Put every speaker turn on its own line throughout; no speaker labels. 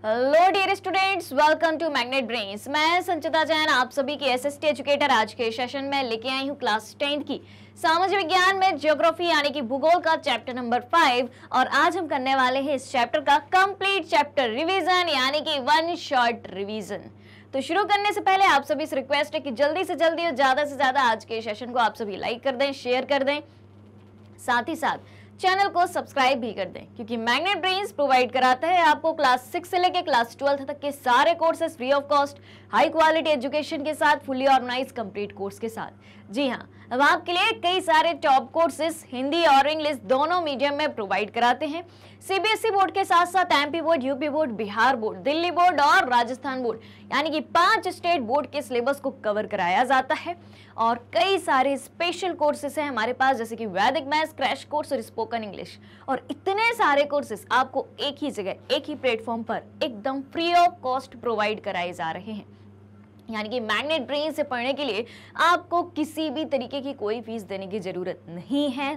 Hello dear students, welcome to Magnet Brains. मैं संचिता जैन आप सभी की एसएसटी एजुकेटर आज के सेशन में लेके आई हूँ क्लास 10 की सामाजिक विज्ञान में ज्योग्राफी यानी कि भूगोल का चैप्टर नंबर 5। और आज हम करने वाले हैं इस चैप्टर का कंप्लीट चैप्टर रिवीजन यानी कि वन शॉट रिवीजन। तो शुरू करने से पहले आप सभी से रिक्वेस्ट है कि जल्दी से जल्दी और ज्यादा से ज्यादा आज के सेशन को आप सभी लाइक कर दें, शेयर कर दें, साथ ही साथ चैनल को सब्सक्राइब भी कर दें, क्योंकि मैग्नेट ब्रेन्स प्रोवाइड कराता है आपको क्लास 6 से लेकर क्लास 12 तक के सारे courses free of cost, high quality education के साथ, फुली ऑर्गेनाइज कंप्लीट कोर्स के साथ। जी हाँ, अब आपके लिए कई सारे टॉप कोर्सेज हिंदी और इंग्लिश दोनों मीडियम में प्रोवाइड कराते हैं। सीबीएसई बोर्ड के साथ साथ MP board, UP board, Bihar board, Delhi board और राजस्थान बोर्ड यानी कि 5 स्टेट बोर्ड के सिलेबस को कवर कराया जाता है। और कई सारे स्पेशल कोर्सेस हैं हमारे पास, जैसे कि वैदिक मैथ्स, क्रैश कोर्स और स्पोकन इंग्लिश। और इतने सारे कोर्सेस आपको एक ही जगह, एक ही प्लेटफॉर्म पर एकदम फ्री ऑफ कॉस्ट प्रोवाइड कराए जा रहे हैं। यानी कि मैग्नेट ब्रेन से पढ़ने के लिए आपको किसी भी तरीके की कोई फीस देने की जरूरत नहीं है,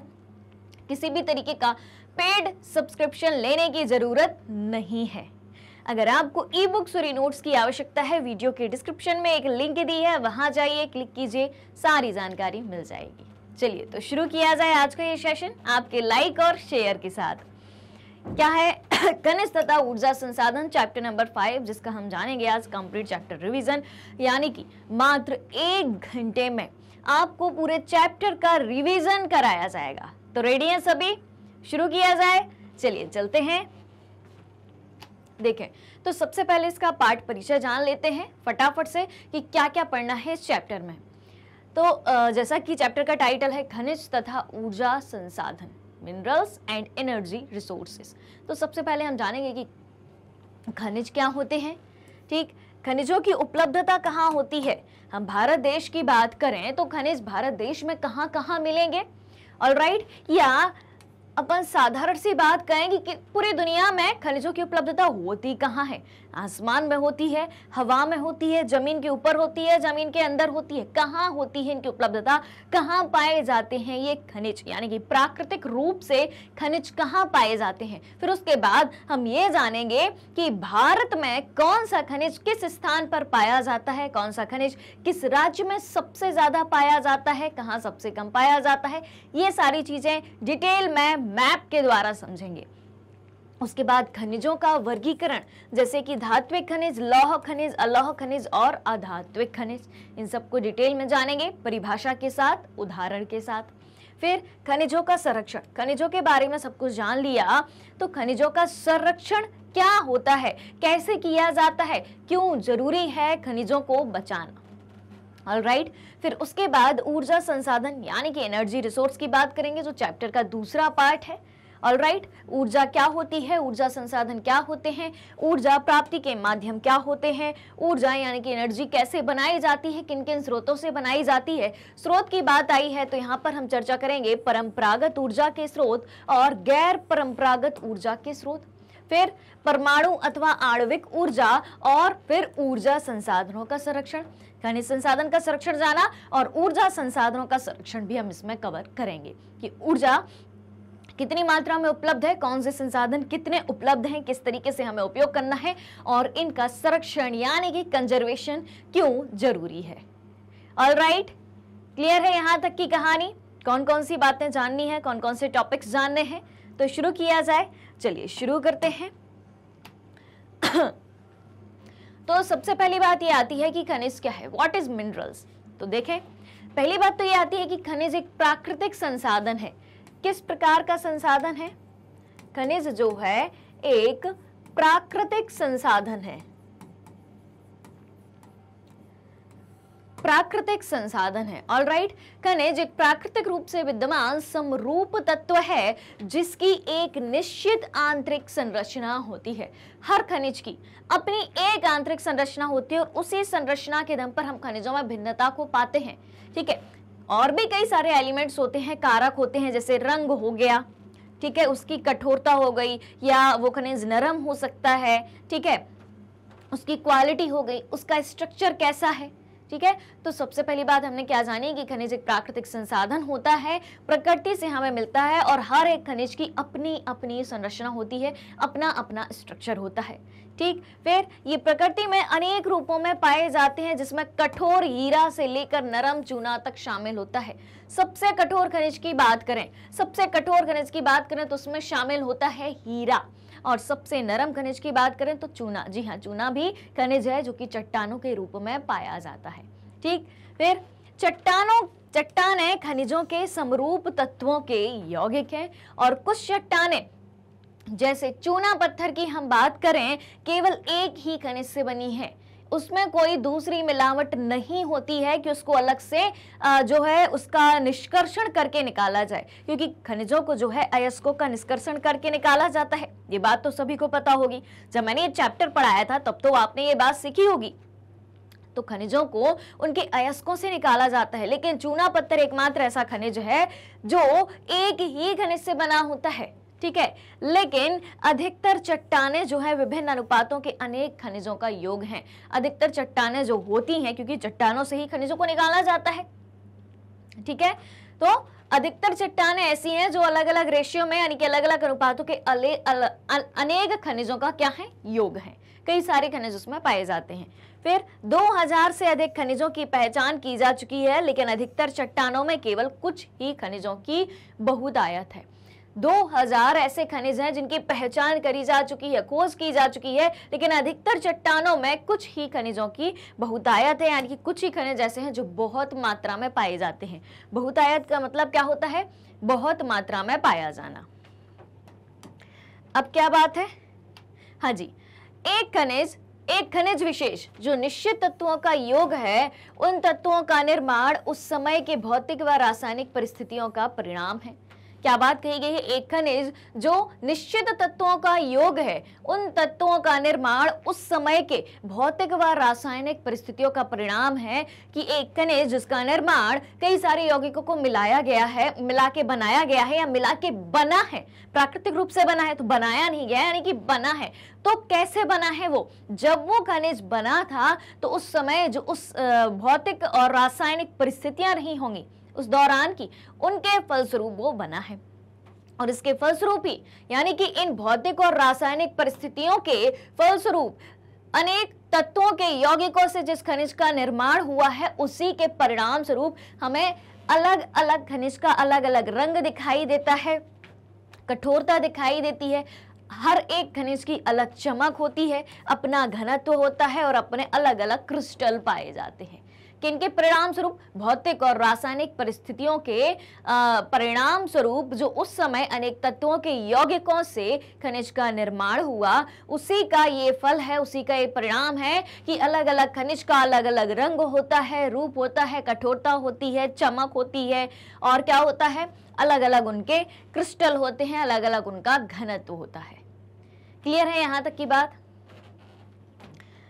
किसी भी तरीके का पेड सब्सक्रिप्शन लेने की जरूरत नहीं है। अगर आपको ई बुक्स और ई नोट्स की आवश्यकता है, वीडियो के डिस्क्रिप्शन में एक लिंक दी है, वहां जाइए, क्लिक कीजिए, सारी जानकारी मिल जाएगी। चलिए तो शुरू किया जाए आज का ये सेशन आपके लाइक और शेयर के साथ। क्या है खनिज तथा ऊर्जा संसाधन चैप्टर नंबर 5, जिसका हम जानेंगे आज कंप्लीट चैप्टर रिवीजन। यानी कि मात्र 1 घंटे में आपको पूरे चैप्टर का रिवीजन कराया जाएगा। तो रेडी हैं सभी? शुरू किया जाए। चलिए चलते हैं। देखें तो सबसे पहले इसका पाठ परिचय जान लेते हैं फटाफट से कि क्या क्या पढ़ना है इस चैप्टर में। तो जैसा कि चैप्टर का टाइटल है खनिज तथा ऊर्जा संसाधन, मिनरल्स एंड एनर्जी रिसोर्सेस। तो सबसे पहले हम जानेंगे कि खनिज क्या होते हैं। ठीक, खनिजों की उपलब्धता कहाँ होती है। हम भारत देश की बात करें तो खनिज भारत देश में कहाँ कहाँ मिलेंगे, ऑलराइट। या अपन साधारण सी बात कहेंगे कि पूरी दुनिया में खनिजों की उपलब्धता होती कहाँ है। आसमान में होती है, हवा में होती है, जमीन के ऊपर होती है, जमीन के अंदर होती है। कहाँ होती है इनकी उपलब्धता, कहाँ पाए जाते हैं ये खनिज, यानी कि प्राकृतिक रूप से खनिज कहाँ पाए जाते हैं। फिर उसके बाद हम ये जानेंगे कि भारत में कौन सा खनिज किस स्थान पर पाया जाता है, कौन सा खनिज किस राज्य में सबसे ज्यादा पाया जाता है, कहाँ सबसे कम पाया जाता है। ये सारी चीजें डिटेल में मैप के द्वारा समझेंगे। उसके बाद खनिजों का वर्गीकरण, जैसे कि धात्विक खनिज, लौह खनिज, अलौह खनिज और अधात्विक खनिज, इन सबको डिटेल में जानेंगे परिभाषा के साथ, उदाहरण के साथ। फिर खनिजों का संरक्षण, खनिजों के बारे में सब कुछ जान लिया तो खनिजों का संरक्षण क्या होता है, कैसे किया जाता है, क्यों जरूरी है खनिजों को बचाना, ऑलराइट। फिर उसके बाद ऊर्जा संसाधन यानी कि एनर्जी रिसोर्स की बात करेंगे, जो चैप्टर का दूसरा पार्ट है, ऑलराइट। ऊर्जा क्या होती है, ऊर्जा संसाधन क्या होते हैं, ऊर्जा प्राप्ति के माध्यम क्या होते हैं, ऊर्जा यानी कि एनर्जी कैसे बनाई जाती है, किन किन स्रोतों से बनाई जाती है। स्रोत की बात आई है तो यहाँ पर हम चर्चा करेंगे परंपरागत ऊर्जा के स्रोत और गैर परंपरागत ऊर्जा के स्रोत। फिर परमाणु अथवा आणविक ऊर्जा और फिर ऊर्जा संसाधनों का संरक्षण। खनिज संसाधन का संरक्षण जाना और ऊर्जा संसाधनों का संरक्षण भी हम इसमें कवर करेंगे कि ऊर्जा कितनी मात्रा में उपलब्ध है, कौन से संसाधन कितने उपलब्ध हैं, किस तरीके से हमें उपयोग करना है और इनका संरक्षण यानी कि कंजर्वेशन क्यों जरूरी है। ऑलराइट, क्लियर है यहाँ तक की कहानी? कौन कौन सी बातें जाननी है, कौन कौन से टॉपिक्स जानने हैं, तो शुरू किया जाए। चलिए शुरू करते हैं। तो सबसे पहली बात ये आती है कि खनिज क्या है, व्हाट इज मिनरल्स। तो देखें, पहली बात तो ये आती है कि खनिज एक प्राकृतिक संसाधन है। किस प्रकार का संसाधन है? खनिज जो है एक प्राकृतिक संसाधन है, प्राकृतिक संसाधन है, ऑलराइट। खनिज एक प्राकृतिक रूप से विद्यमान समरूप तत्व है जिसकी एक निश्चित आंतरिक संरचना होती है। हर खनिज की अपनी एक आंतरिक संरचना होती है और उसी संरचना के दम पर हम खनिजों में भिन्नता को पाते हैं। ठीक है, और भी कई सारे एलिमेंट्स होते हैं, कारक होते हैं, जैसे रंग हो गया, ठीक है, उसकी कठोरता हो गई, या वो खनिज नरम हो सकता है, ठीक है, उसकी क्वालिटी हो गई, उसका स्ट्रक्चर कैसा है, ठीक है। तो सबसे पहली बात हमने क्या जानी कि खनिज एक प्राकृतिक संसाधन होता है, प्रकृति से हमें मिलता है और हर एक खनिज की अपनी अपनी संरचना होती है, अपना अपना स्ट्रक्चर होता है। ठीक, फिर ये प्रकृति में अनेक रूपों में पाए जाते हैं जिसमें कठोर हीरा से लेकर नरम चूना तक शामिल होता है। सबसे कठोर खनिज की बात करें, सबसे कठोर खनिज की बात करें तो उसमें शामिल होता है हीरा, और सबसे नरम खनिज की बात करें तो चूना। जी हाँ, चूना भी खनिज है जो कि चट्टानों के रूप में पाया जाता है। ठीक, फिर चट्टानें खनिजों के समरूप तत्वों के यौगिक हैं, और कुछ चट्टानें जैसे चूना पत्थर की हम बात करें केवल एक ही खनिज से बनी है, उसमें कोई दूसरी मिलावट नहीं होती है कि उसको अलग से जो है उसका निष्कर्षण करके निकाला जाए, क्योंकि खनिजों को जो है अयस्कों का निष्कर्षण करके निकाला जाता है। ये बात तो सभी को पता होगी, जब मैंने ये चैप्टर पढ़ाया था तब तो आपने ये बात सीखी होगी। तो खनिजों को उनके अयस्कों से निकाला जाता है, लेकिन चूना पत्थर एकमात्र ऐसा खनिज है जो एक ही खनिज से बना होता है। ठीक है, लेकिन अधिकतर चट्टानें जो है विभिन्न अनुपातों के अनेक खनिजों का योग हैं। अधिकतर चट्टानें जो होती हैं, क्योंकि चट्टानों से ही खनिजों को निकाला जाता है, ठीक है, तो अधिकतर चट्टानें ऐसी हैं जो अलग अलग रेशियो में यानी कि अलग अलग अनुपातों के अनेक खनिजों का क्या है, योग है। कई सारे खनिज उसमें पाए जाते हैं। फिर 2000 से अधिक खनिजों की पहचान की जा चुकी है, लेकिन अधिकतर चट्टानों में केवल कुछ ही खनिजों की बहुतायत है। 2000 ऐसे खनिज हैं जिनकी पहचान करी जा चुकी है, खोज की जा चुकी है, लेकिन अधिकतर चट्टानों में कुछ ही खनिजों की बहुतायत है, यानी कि कुछ ही खनिज ऐसे हैं जो बहुत मात्रा में पाए जाते हैं। बहुतायत का मतलब क्या होता है, बहुत मात्रा में पाया जाना। अब क्या बात है, हाँ जी, एक खनिज विशेष जो निश्चित तत्वों का योग है, उन तत्वों का निर्माण उस समय के भौतिक व रासायनिक परिस्थितियों का परिणाम है। क्या बात कही गई है, एक खनिज जो निश्चित तत्वों का योग है, उन तत्वों का निर्माण उस समय के भौतिक व रासायनिक परिस्थितियों का परिणाम है कि एक खनिज जिसका निर्माण कई सारे यौगिकों को मिलाया गया है, मिला के बनाया गया है या मिला के बना है, प्राकृतिक रूप से बना है, तो बनाया नहीं गया यानी कि बना है। तो कैसे बना है वो, जब वो खनिज बना था तो उस समय जो उस भौतिक और रासायनिक परिस्थितियां रही होंगी उस दौरान की, उनके फलस्वरूप वो बना है। और इसके फलस्वरूप ही यानी कि इन भौतिक और रासायनिक परिस्थितियों के फलस्वरूप अनेक तत्वों के यौगिकों से जिस खनिज का निर्माण हुआ है, उसी के परिणाम स्वरूप हमें अलग अलग खनिज का अलग अलग रंग दिखाई देता है, कठोरता दिखाई देती है, हर एक खनिज की अलग चमक होती है, अपना घनत्व होता है और अपने अलग अलग क्रिस्टल पाए जाते हैं। किनके परिणाम स्वरूप, भौतिक और रासायनिक परिस्थितियों के परिणाम स्वरूप जो उस समय अनेक तत्वों के यौगिकों से खनिज का निर्माण हुआ, उसी का ये फल है, उसी का ये परिणाम है कि अलग अलग खनिज का अलग अलग रंग होता है, रूप होता है, कठोरता होती है, चमक होती है, और क्या होता है, अलग अलग उनके क्रिस्टल होते हैं, अलग अलग उनका घनत्व होता है। क्लियर है यहां तक की बात?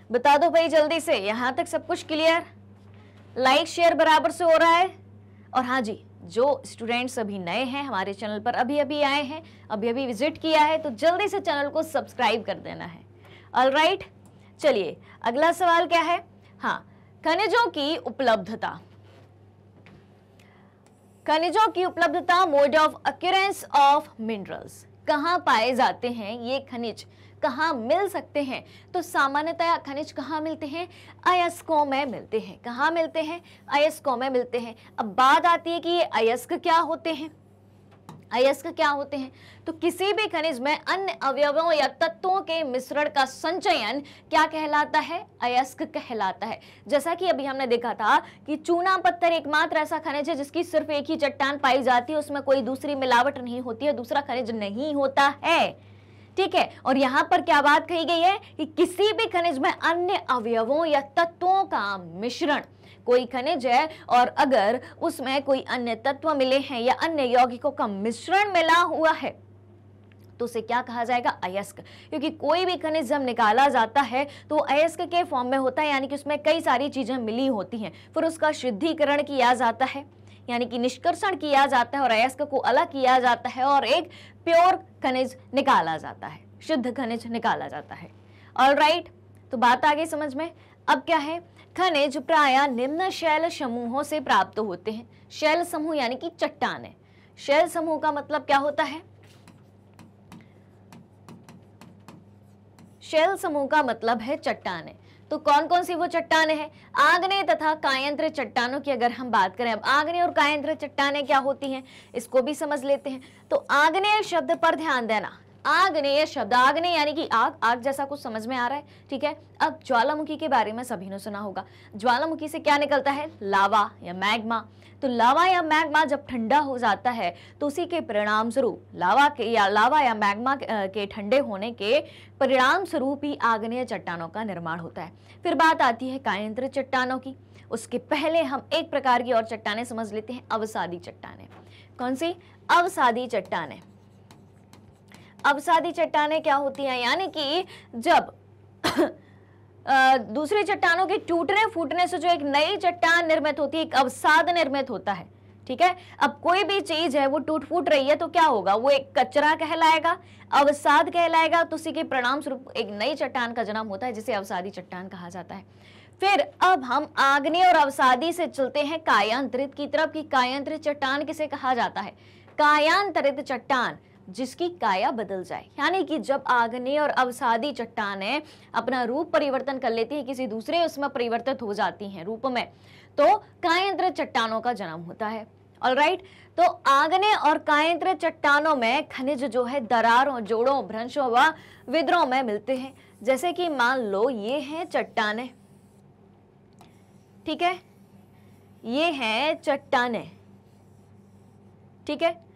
बता दो भाई जल्दी से, यहां तक सब कुछ क्लियर? लाइक शेयर बराबर से हो रहा है? और हाँ जी, जो स्टूडेंट्स अभी नए हैं, हमारे चैनल पर अभी अभी आए हैं, अभी अभी विजिट किया है, तो जल्दी से चैनल को सब्सक्राइब कर देना है। ऑलराइट, चलिए अगला सवाल क्या है, हाँ, खनिजों की उपलब्धता। खनिजों की उपलब्धता, mode of occurrence of minerals, कहाँ पाए जाते हैं ये खनिज, कहाँ मिल सकते हैं? तो सामान्यतः खनिज कहाँ मिलते हैं? अयस्कों में मिलते हैं। कहाँ मिलते हैं? अयस्कों में मिलते हैं। अब बात आती है कि ये अयस्क क्या होते हैं? अयस्क क्या होते हैं? तो किसी भी खनिज में अन्य अवयवों या तत्वों के मिश्रण का संचयन क्या कहलाता है? अयस्क कहलाता है। जैसा कि अभी हमने देखा था कि चूना पत्थर एकमात्र ऐसा खनिज है जिसकी सिर्फ एक ही चट्टान पाई जाती है, उसमें कोई दूसरी मिलावट नहीं होती है, दूसरा खनिज नहीं होता है। ठीक है, और यहां पर क्या बात कही गई है कि किसी भी खनिज में अन्य अवयवों या तत्वों का मिश्रण, कोई खनिज है और अगर उसमें कोई अन्य तत्व मिले हैं या अन्य यौगिकों का मिश्रण मिला हुआ है तो उसे क्या कहा जाएगा? अयस्क। क्योंकि कोई भी खनिज जब निकाला जाता है तो अयस्क के फॉर्म में होता है, यानी कि उसमें कई सारी चीजें मिली होती हैं, फिर उसका शुद्धिकरण किया जाता है, यानी कि निष्कर्षण किया जाता है और अयस्क को अलग किया जाता है और एक प्योर खनिज निकाला जाता है, शुद्ध खनिज निकाला जाता है। ऑलराइट, तो बात आ गई समझ में। अब क्या है, खनिज प्रायः निम्न शैल समूहों से प्राप्त होते हैं। शैल समूह यानी कि चट्टानें। शैल समूह का मतलब क्या होता है? शैल समूह का मतलब है चट्टानें। तो कौन कौन सी वो चट्टानें हैं? आग्नेय तथा कायांत्र चट्टानों की अगर हम बात करें, अब आग्नेय और कायांत्र चट्टानें क्या होती हैं इसको भी समझ लेते हैं। तो आग्नेय शब्द पर ध्यान देना। आग्नेय शब्द, आग्नेय यानी कि आग, आग जैसा कुछ समझ में आ रहा है, ठीक है। अब ज्वालामुखी के बारे में सभी ने सुना होगा। ज्वालामुखी से क्या निकलता है? लावा या मैग्मा। तो लावा या मैग्मा जब ठंडा हो जाता है तो उसी के परिणाम स्वरूप लावा या मैग्मा के ठंडे होने के परिणाम स्वरूप ही आग्नेय चट्टानों का निर्माण होता है। फिर बात आती है कायांत्र चट्टानों की। उसके पहले हम एक प्रकार की और चट्टानें समझ लेते हैं, अवसादी चट्टानें। कौन सी? अवसादी चट्टानें। अवसादी चट्टानें क्या होती हैं? यानी कि जब दूसरी चट्टानों के टूटने फूटने से जो एक नई चट्टान निर्मित होती है, एक अवसाद निर्मित होता है, ठीक है। अब कोई भी चीज है वो टूट फूट रही है तो क्या होगा? वो एक कचरा कहलाएगा, अवसाद कहलाएगा। तो उसी के परिणाम स्वरूप एक नई चट्टान का जन्म होता है जिसे अवसादी चट्टान कहा जाता है। फिर अब हम आग्नेय और अवसादी से चलते हैं कायांतरित की तरफ कि कायांतरित चट्टान किसे कहा जाता है? कायांतरित चट्टान जिसकी काया बदल जाए, यानी कि जब आग्नेय और अवसादी चट्टानें अपना रूप परिवर्तन कर लेती हैं, किसी दूसरे उसमें परिवर्तित हो जाती हैं रूप में, तो कायांतरित चट्टानों का जन्म होता है। ऑलराइट, तो आग्नेय और कायांतरित चट्टानों में खनिज जो है दरारों, जोड़ों, भ्रंशों व विद्रों में मिलते हैं। जैसे कि मान लो ये हैं चट्टानें, ठीक है, ये हैं चट्टानें, ठीक है।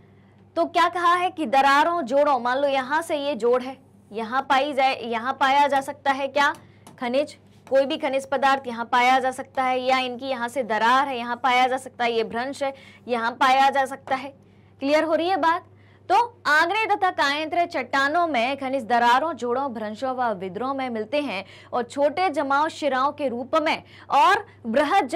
तो क्या कहा है कि दरारों, जोड़ों, मान लो यहां से ये जोड़ है, यहां पाया जा सकता है क्या? खनिज, कोई भी खनिज पदार्थ यहाँ पाया जा सकता है, या इनकी यहाँ से दरार है, यहाँ पाया जा सकता है, ये भ्रंश है, यहाँ पाया जा सकता है। क्लियर हो रही है बात? तो आग्नेय तथा कायांतरित चट्टानों में खनिज दरारों, जोड़ों, भ्रंशों व विद्रों में मिलते हैं और छोटे जमाव शिराओं के रूप में और बृहद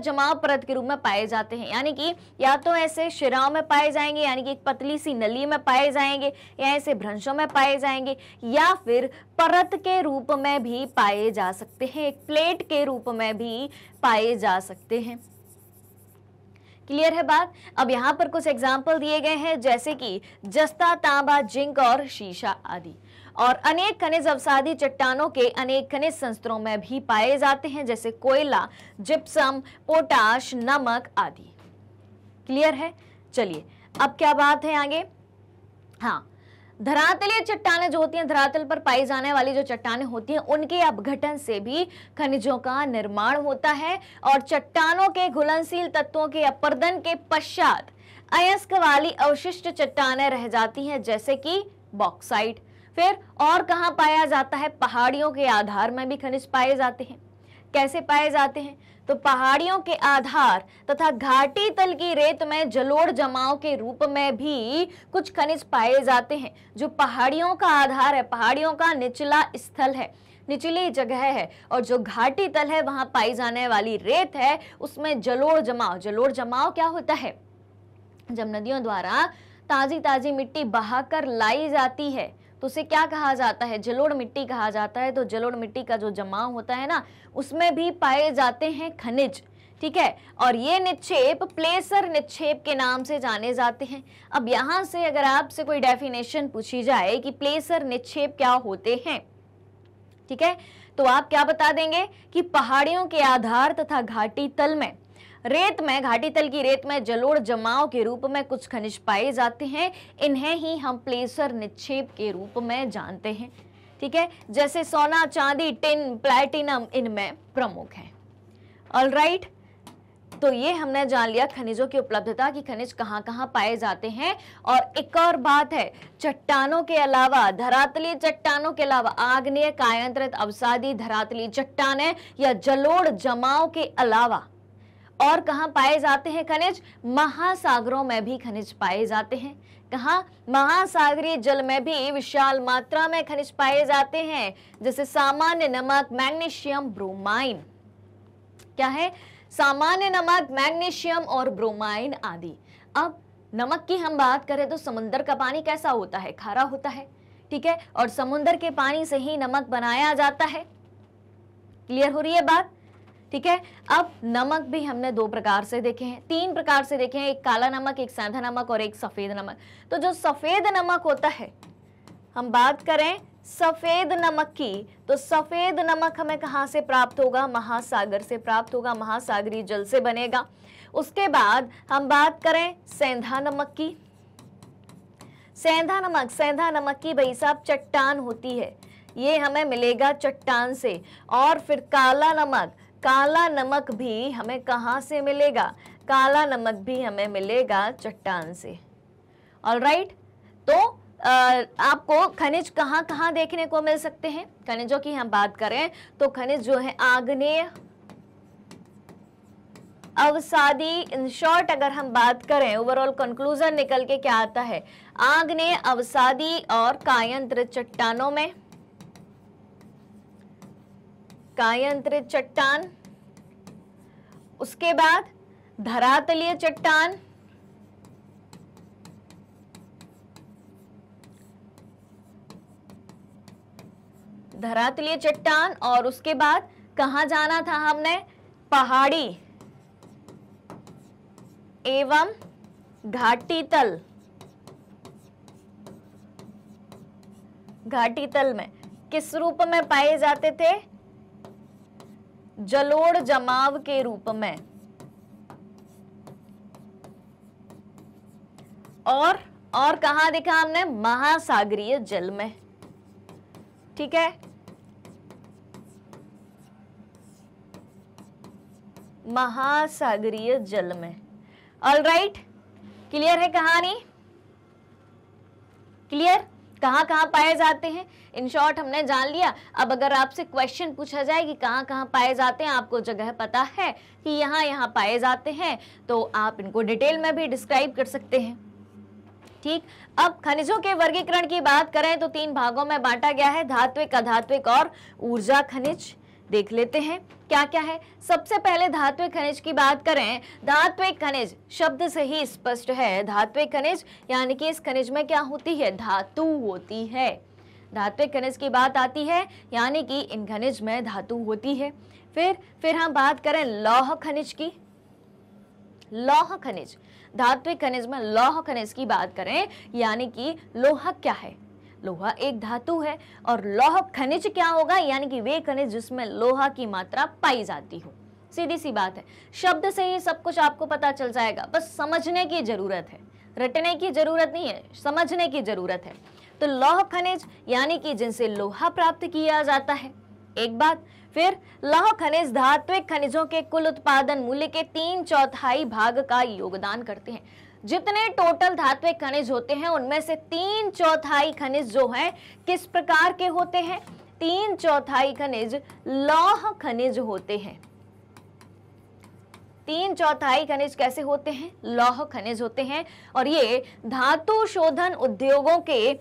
जमाव परत के रूप में पाए जाते हैं। यानी कि या तो ऐसे शिराओं में पाए जाएंगे, यानी कि एक पतली सी नली में पाए जाएंगे, या ऐसे भ्रंशों में पाए जाएंगे, या फिर परत के रूप में भी पाए जा सकते हैं, एक प्लेट के रूप में भी पाए जा सकते हैं। क्लियर है बात? अब यहाँ पर कुछ एग्जाम्पल दिए गए हैं, जैसे कि जस्ता, तांबा, जिंक और शीशा आदि। और अनेक खनिज अवसादी चट्टानों के अनेक खनिज संस्तरों में भी पाए जाते हैं, जैसे कोयला, जिप्सम, पोटाश, नमक आदि। क्लियर है? चलिए अब क्या बात है आगे। हाँ, धरातलीय चट्टानें जो होती हैं, धरातल पर पाई जाने वाली जो चट्टानें होती हैं, उनके अपघटन से भी खनिजों का निर्माण होता है और चट्टानों के घुलनशील तत्वों के अपरदन के पश्चात अयस्क वाली अवशिष्ट चट्टानें रह जाती हैं, जैसे कि बॉक्साइट। फिर और कहाँ पाया जाता है? पहाड़ियों के आधार में भी खनिज पाए जाते हैं। कैसे पाए जाते हैं? तो पहाड़ियों के आधार तथा घाटी तल की रेत में जलोढ़ जमाव के रूप में भी कुछ खनिज पाए जाते हैं। जो पहाड़ियों का आधार है, पहाड़ियों का निचला स्थल है, निचली जगह है, और जो घाटी तल है वहां पाई जाने वाली रेत है, उसमें जलोढ़ जमाव क्या होता है? जब नदियों द्वारा ताजी ताजी मिट्टी बहाकर लाई जाती है तो उसे क्या कहा जाता है? जलोढ़ मिट्टी कहा जाता है। तो जलोढ़ मिट्टी का जो जमाव होता है ना, उसमें भी पाए जाते हैं खनिज, ठीक है। और ये निक्षेप प्लेसर निक्षेप के नाम से जाने जाते हैं। अब यहाँ से अगर आपसे कोई डेफिनेशन पूछी जाए कि प्लेसर निक्षेप क्या होते हैं, ठीक है, तो आप क्या बता देंगे कि पहाड़ियों के आधार तथा घाटी तल में घाटी तल की रेत में जलोढ़ जमाव के रूप में कुछ खनिज पाए जाते हैं। इन्हें ही हम प्लेसर निक्षेप के रूप में जानते हैं, ठीक है। जैसे सोना, चांदी, टिन, प्लैटिनम इनमें प्रमुख हैं। ऑलराइट, तो ये हमने जान लिया खनिजों की उपलब्धता की खनिज कहाँ कहाँ पाए जाते हैं। और एक और बात है, चट्टानों के अलावा, धरातलीय चट्टानों के अलावा आग्नेय, कायांतरित, अवसादी, धरातलीय चट्टानें या जलोढ़ जमाव के अलावा और कहाँ पाए जाते हैं खनिज? महासागरों में भी खनिज पाए जाते हैं। कहाँ? महासागरीय जल में भी विशाल मात्रा में खनिज पाए जाते हैं, जैसे सामान्य नमक, मैग्नीशियम, ब्रोमाइन। क्या है? सामान्य नमक, मैग्नीशियम और ब्रोमाइन आदि। अब नमक की हम बात करें तो समुद्र का पानी कैसा होता है? खारा होता है, ठीक है। और समुद्र के पानी से ही नमक बनाया जाता है, क्लियर हो रही है बात? ठीक है। अब नमक भी हमने 2 प्रकार से देखे हैं, 3 प्रकार से देखे हैं, एक काला नमक, एक सेंधा नमक और एक सफेद नमक। तो जो सफेद नमक होता है, हम बात करें सफेद नमक की, तो सफेद नमक हमें कहां से प्राप्त होगा? महासागर से प्राप्त होगा, महासागरीय जल से बनेगा। उसके बाद हम बात करें सेंधा नमक की। सेंधा नमक की भाई साहब चट्टान होती है, ये हमें मिलेगा चट्टान से। और फिर काला नमक भी हमें कहां से मिलेगा? काला नमक भी हमें मिलेगा चट्टान से। ऑलराइट, तो आपको खनिज कहां कहां देखने को मिल सकते हैं? खनिजों की हम बात करें तो खनिज जो है आग्नेय, अवसादी, इन शॉर्ट अगर हम बात करें, ओवरऑल कंक्लूजन निकल के क्या आता है? आग्नेय, अवसादी और कायांतरित चट्टानों में, कायांतरित चट्टान, उसके बाद धरातलीय चट्टान, धरातलीय चट्टान, और उसके बाद कहां जाना था हमने? पहाड़ी एवं घाटी तल। घाटी तल में किस रूप में पाए जाते थे? जलोढ़ जमाव के रूप में। और कहां देखा हमने? महासागरीय जल में। ठीक है, महासागरीय जल में। ऑलराइट, क्लियर है कहानी? क्लियर? कहां कहां पाए जाते हैं, इन शॉर्ट हमने जान लिया। अब अगर आपसे क्वेश्चन पूछा जाए कि कहां कहां पाए जाते हैं, आपको जगह पता है कि यहाँ यहाँ पाए जाते हैं, तो आप इनको डिटेल में भी डिस्क्राइब कर सकते हैं। ठीक, अब खनिजों के वर्गीकरण की बात करें तो 3 भागों में बांटा गया है, धात्विक, अधात्विक और ऊर्जा खनिज। देख लेते हैं क्या क्या है। सबसे पहले धात्विक खनिज की बात करें, धात्विक खनिज शब्द से ही स्पष्ट है। धात्विक खनिज यानी कि इस खनिज में क्या होती है? धातु होती है। धात्विक खनिज की बात आती है यानी कि इन खनिज में धातु होती है। फिर हम बात करें लौह खनिज की। लौह खनिज, धात्विक खनिज में लौह खनिज की बात करें यानी कि लोहा क्या है? लोहा एक धातु है। और लौह खनिज क्या होगा? यानी कि वे खनिज जिसमें लोहा की मात्रा पाई जाती हो। सीधी सी बात है, शब्द से ही सब कुछ आपको पता चल जाएगा, बस समझने की जरूरत है, रटने की जरूरत नहीं है, समझने की जरूरत है। तो लौह खनिज यानी कि जिनसे लोहा प्राप्त किया जाता है, एक बात। फिर लौह खनिज धात्विक खनिजों के कुल उत्पादन मूल्य के 3/4 भाग का योगदान करते हैं। जितने टोटल धात्विक खनिज होते हैं उनमें से 3/4 खनिज जो है किस प्रकार के होते हैं? 3/4 खनिज लौह खनिज होते हैं। 3/4 खनिज कैसे होते हैं? लौह खनिज होते हैं। और ये धातु शोधन उद्योगों के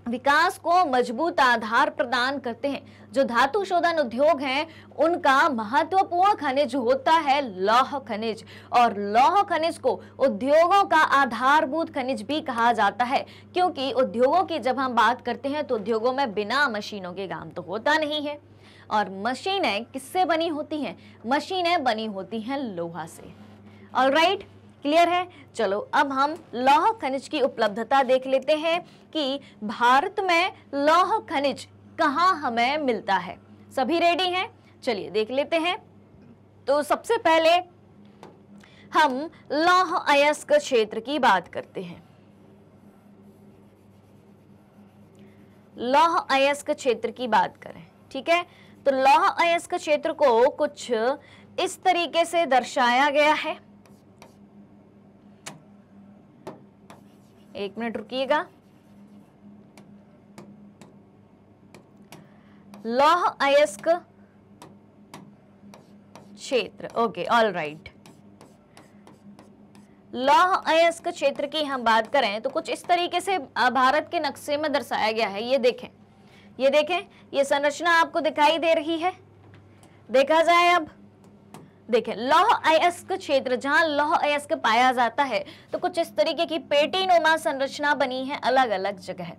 विकास को मजबूत आधार प्रदान करते हैं। जो धातु शोधन उद्योग हैं उनका महत्वपूर्ण खनिज होता है लौह खनिज। और लौह खनिज को उद्योगों का आधारभूत खनिज भी कहा जाता है, क्योंकि उद्योगों की जब हम बात करते हैं तो उद्योगों में बिना मशीनों के काम तो होता नहीं है। और मशीनें किससे बनी होती हैं? मशीनें बनी होती हैं लोहा से। ऑलराइट, क्लियर है? चलो अब हम लौह खनिज की उपलब्धता देख लेते हैं कि भारत में लौह खनिज कहाँ हमें मिलता है। सभी रेडी हैं? चलिए देख लेते हैं। तो सबसे पहले हम लौह अयस्क क्षेत्र की बात करते हैं। लौह अयस्क क्षेत्र की बात करें, ठीक है? तो लौह अयस्क क्षेत्र को कुछ इस तरीके से दर्शाया गया है। एक मिनट रुकिएगा। लौह अयस्क क्षेत्र, ओके, ऑल राइट। लौह अयस्क क्षेत्र की हम बात करें तो कुछ इस तरीके से भारत के नक्शे में दर्शाया गया है। ये देखें, ये देखें, ये संरचना आपको दिखाई दे रही है। देखा जाए अब, देखें लौह अयस्क क्षेत्र, जहां लौह अयस्क पाया जाता है तो कुछ इस तरीके की पेटीनुमा संरचना बनी है अलग अलग जगह।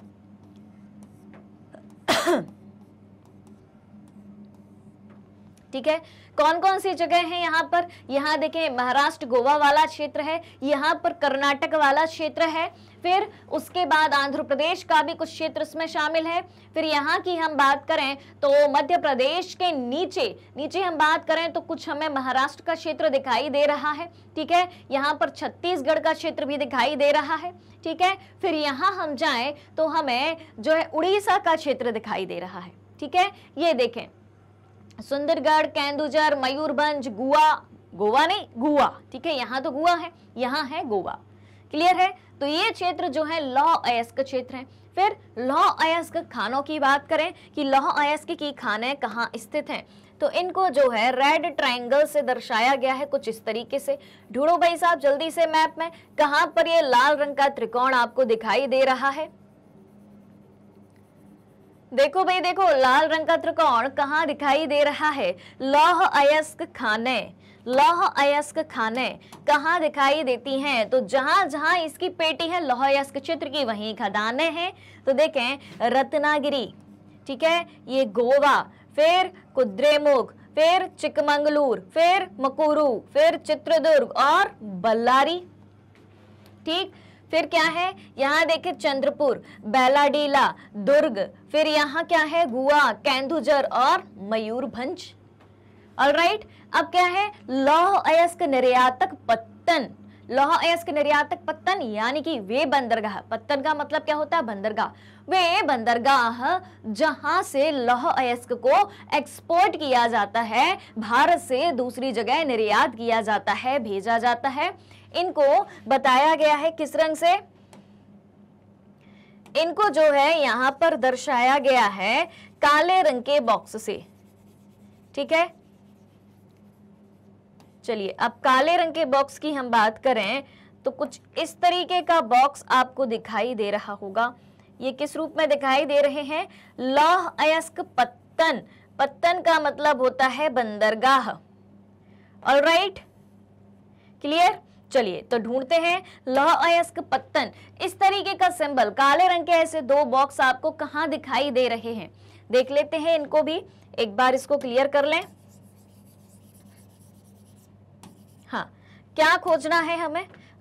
ठीक है। कौन कौन सी जगह है यहाँ पर, यहाँ देखें महाराष्ट्र गोवा वाला क्षेत्र है, यहाँ पर कर्नाटक वाला क्षेत्र है, फिर उसके बाद आंध्र प्रदेश का भी कुछ क्षेत्र इसमें शामिल है। फिर यहाँ की हम बात करें तो मध्य प्रदेश के नीचे हम बात करें तो कुछ हमें महाराष्ट्र का क्षेत्र दिखाई दे रहा है, ठीक है। यहाँ पर छत्तीसगढ़ का क्षेत्र भी दिखाई दे रहा है, ठीक है। फिर यहाँ हम जाएं तो हमें जो है उड़ीसा का क्षेत्र दिखाई दे रहा है, ठीक है। ये देखें सुंदरगढ़, केंदुझर, मयूरभंज, गोवा नहीं गुआ, ठीक है। यहाँ तो गुआ है, यहाँ है गोवा, क्लियर है। तो ये क्षेत्र जो है लौह अयस्क क्षेत्र है। फिर लौह अयस्क खानों की बात करें कि लौह अयस्क की खानें कहाँ स्थित हैं, तो इनको जो है रेड ट्रायंगल से दर्शाया गया है कुछ इस तरीके से। ढूंढो भाई साहब जल्दी से मैप में, कहां पर ये लाल रंग का त्रिकोण आपको दिखाई दे रहा है। देखो भाई देखो, लाल रंग का त्रिकोण कहाँ दिखाई दे रहा है, लौह अयस्क खाने। लौह अयस्क खाने कहाँ दिखाई देती हैं, तो जहां जहां इसकी पेटी है लौह अयस्क क्षेत्र की वहीं खदानें हैं। तो देखें रत्नागिरी, ठीक है, ये गोवा, फिर कुद्रेमुख, फिर चिकमंगलूर, फिर मकुरू, फिर चित्रदुर्ग और बल्लारी, ठीक। फिर क्या है, यहाँ देखें चंद्रपुर, बेलाडीला, दुर्ग, फिर यहाँ क्या है गुआ, केंदुझर और मयूरभंज। ऑलराइट, अब क्या है लौह अयस्क निर्यातक पत्तन। लौह अयस्क निर्यातक पत्तन यानी कि वे बंदरगाह, पत्तन का मतलब क्या होता है बंदरगाह, वे बंदरगाह जहां से लौह अयस्क को एक्सपोर्ट किया जाता है, भारत से दूसरी जगह निर्यात किया जाता है, भेजा जाता है। इनको बताया गया है किस रंग से, इनको जो है यहां पर दर्शाया गया है काले रंग के बॉक्स से, ठीक है। चलिए अब काले रंग के बॉक्स की हम बात करें तो कुछ इस तरीके का बॉक्स आपको दिखाई दे रहा होगा। ये किस रूप में दिखाई दे रहे हैं, लौह अयस्क पत्तन। पत्तन का मतलब होता है बंदरगाह। Alright, clear. चलिए तो ढूंढते हैं लौह अयस्क पत्तन। इस तरीके का सिंबल काले रंग के ऐसे दो बॉक्स आपको कहां दिखाई दे रहे हैं, देख लेते हैं इनको भी एक बार, इसको क्लियर कर लें। हाँ, क्या खोजना है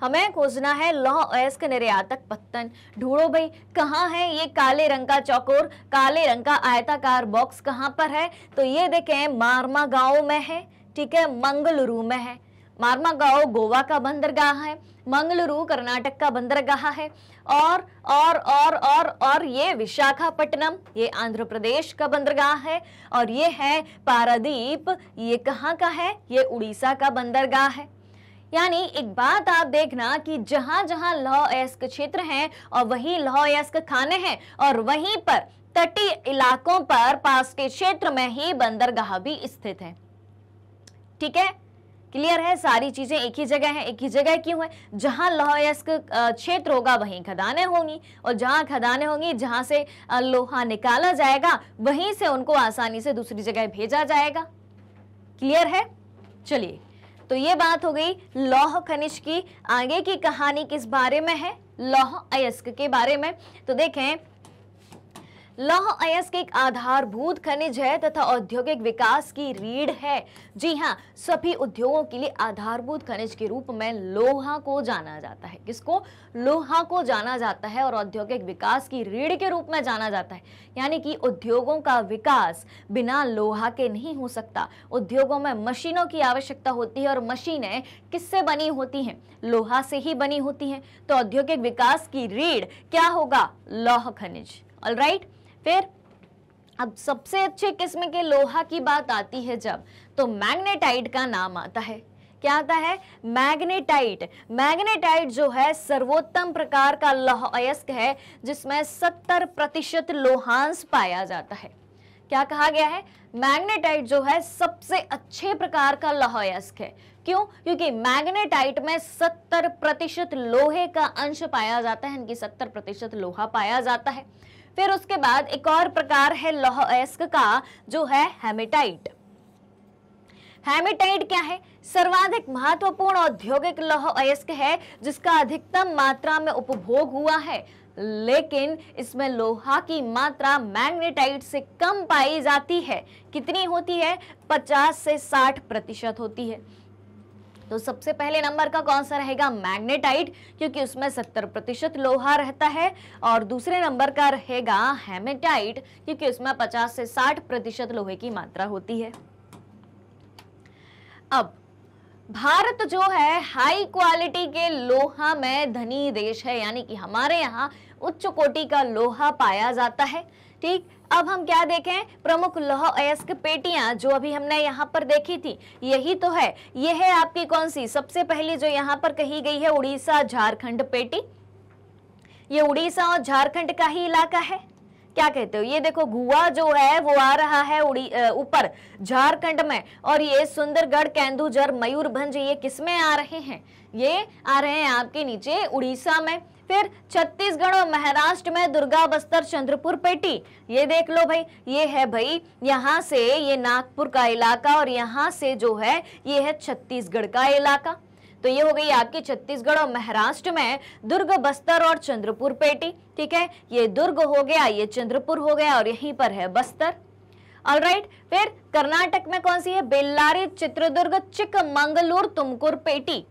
हमें खोजना है लौह अयस्क निर्यातक पत्तन। ढूंढो भाई कहाँ है ये काले रंग का चौकोर, काले रंग का आयताकार बॉक्स कहाँ पर है, तो ये देखें मारमा गांव में है, ठीक है, मंगलुरु में है। मारमा गांव गोवा का बंदरगाह है, मंगलुरु कर्नाटक का बंदरगाह है, और ये विशाखापट्टनम ये आंध्र प्रदेश का बंदरगाह है, और ये है पारादीप, ये कहाँ का है, ये उड़ीसा का बंदरगाह है। यानी एक बात आप देखना कि जहां जहां लौह अयस्क क्षेत्र हैं और वही लौह अयस्क खाने हैं, और वहीं पर तटीय इलाकों पर पास के क्षेत्र में ही बंदरगाह भी स्थित है, ठीक है। क्लियर है, सारी चीजें एक ही जगह है। एक ही जगह क्यों है, जहां लौह अयस्क क्षेत्र होगा वहीं खदानें होंगी, और जहां खदानें होंगी जहां से लोहा निकाला जाएगा वहीं से उनको आसानी से दूसरी जगह भेजा जाएगा। क्लियर है। चलिए तो ये बात हो गई लौह खनिज की। आगे की कहानी किस बारे में है, लौह अयस्क के बारे में। तो देखें लौह अयस्क एक आधारभूत खनिज है तथा औद्योगिक विकास की रीढ़ है। जी हाँ, सभी उद्योगों के लिए आधारभूत खनिज के रूप में लोहा को जाना जाता है। किसको, लोहा को जाना जाता है, और औद्योगिक विकास की रीढ़ के रूप में जाना जाता है। यानी कि उद्योगों का विकास बिना लोहा के नहीं हो सकता। उद्योगों में मशीनों की आवश्यकता होती है, और मशीनें किससे बनी होती हैं, लोहा से ही बनी होती हैं। तो औद्योगिक विकास की रीढ़ क्या होगा, लौह खनिज। ऑलराइट, फिर अब सबसे अच्छे किस्म के लोहा की बात आती है जब, तो मैग्नेटाइट का नाम आता है। क्या आता है, मैग्नेटाइट। मैग्नेटाइट जो है सर्वोत्तम प्रकार का लौह अयस्क है, जिसमें 70% लोहांश पाया जाता है। क्या कहा गया है, मैग्नेटाइट जो है सबसे अच्छे प्रकार का लौह अयस्क है। क्यों, क्योंकि मैग्नेटाइट में 70% लोहे का अंश पाया जाता है, इनकी 70% लोहा पाया जाता है। फिर उसके बाद एक और प्रकार है लौह अयस्क का, जो है हेमेटाइट। हेमेटाइट क्या है, सर्वाधिक महत्वपूर्ण औद्योगिक लौह अयस्क है, जिसका अधिकतम मात्रा में उपभोग हुआ है। लेकिन इसमें लोहा की मात्रा मैग्नेटाइट से कम पाई जाती है। कितनी होती है? 50 से 60% होती है। तो सबसे पहले नंबर का कौन सा रहेगा? मैग्नेटाइट, क्योंकि उसमें 70% लोहा रहता है। और दूसरे नंबर का रहेगा हेमेटाइट, क्योंकि उसमें 50 से 60% लोहे की मात्रा होती है। अब भारत जो है हाई क्वालिटी के लोहा में धनी देश है, यानी कि हमारे यहाँ उच्च कोटि का लोहा पाया जाता है। ठीक, अब हम क्या देखें? प्रमुख लौह अयस्क पेटियां जो अभी हमने यहाँ पर देखी थी, यही तो है। यह है आपकी कौन सी? सबसे पहली जो यहाँ पर कही गई है उड़ीसा झारखंड पेटी। ये उड़ीसा और झारखंड का ही इलाका है। क्या कहते हो? ये देखो गुआ जो है वो आ रहा है ऊपर झारखंड में, और ये सुंदरगढ़, केंदुझर, मयूरभंज ये किसमें आ रहे हैं? ये आ रहे हैं आपके नीचे उड़ीसा में। फिर छत्तीसगढ़ और महाराष्ट्र में दुर्गा, बस्तर, चंद्रपुर पेटी। ये देख लो भाई, ये है भाई यहाँ से ये नागपुर का इलाका, और यहाँ से जो है ये है छत्तीसगढ़ का इलाका। तो ये हो गई आपकी छत्तीसगढ़ और महाराष्ट्र में दुर्ग, बस्तर और चंद्रपुर पेटी। ठीक है, ये दुर्ग हो गया, ये चंद्रपुर हो गया, और यहीं पर है बस्तर। ऑलराइट, फिर कर्नाटक में कौन सी है? बेल्लारी, चित्रदुर्ग, चिकमंगलूर, तुमकुर पेटी।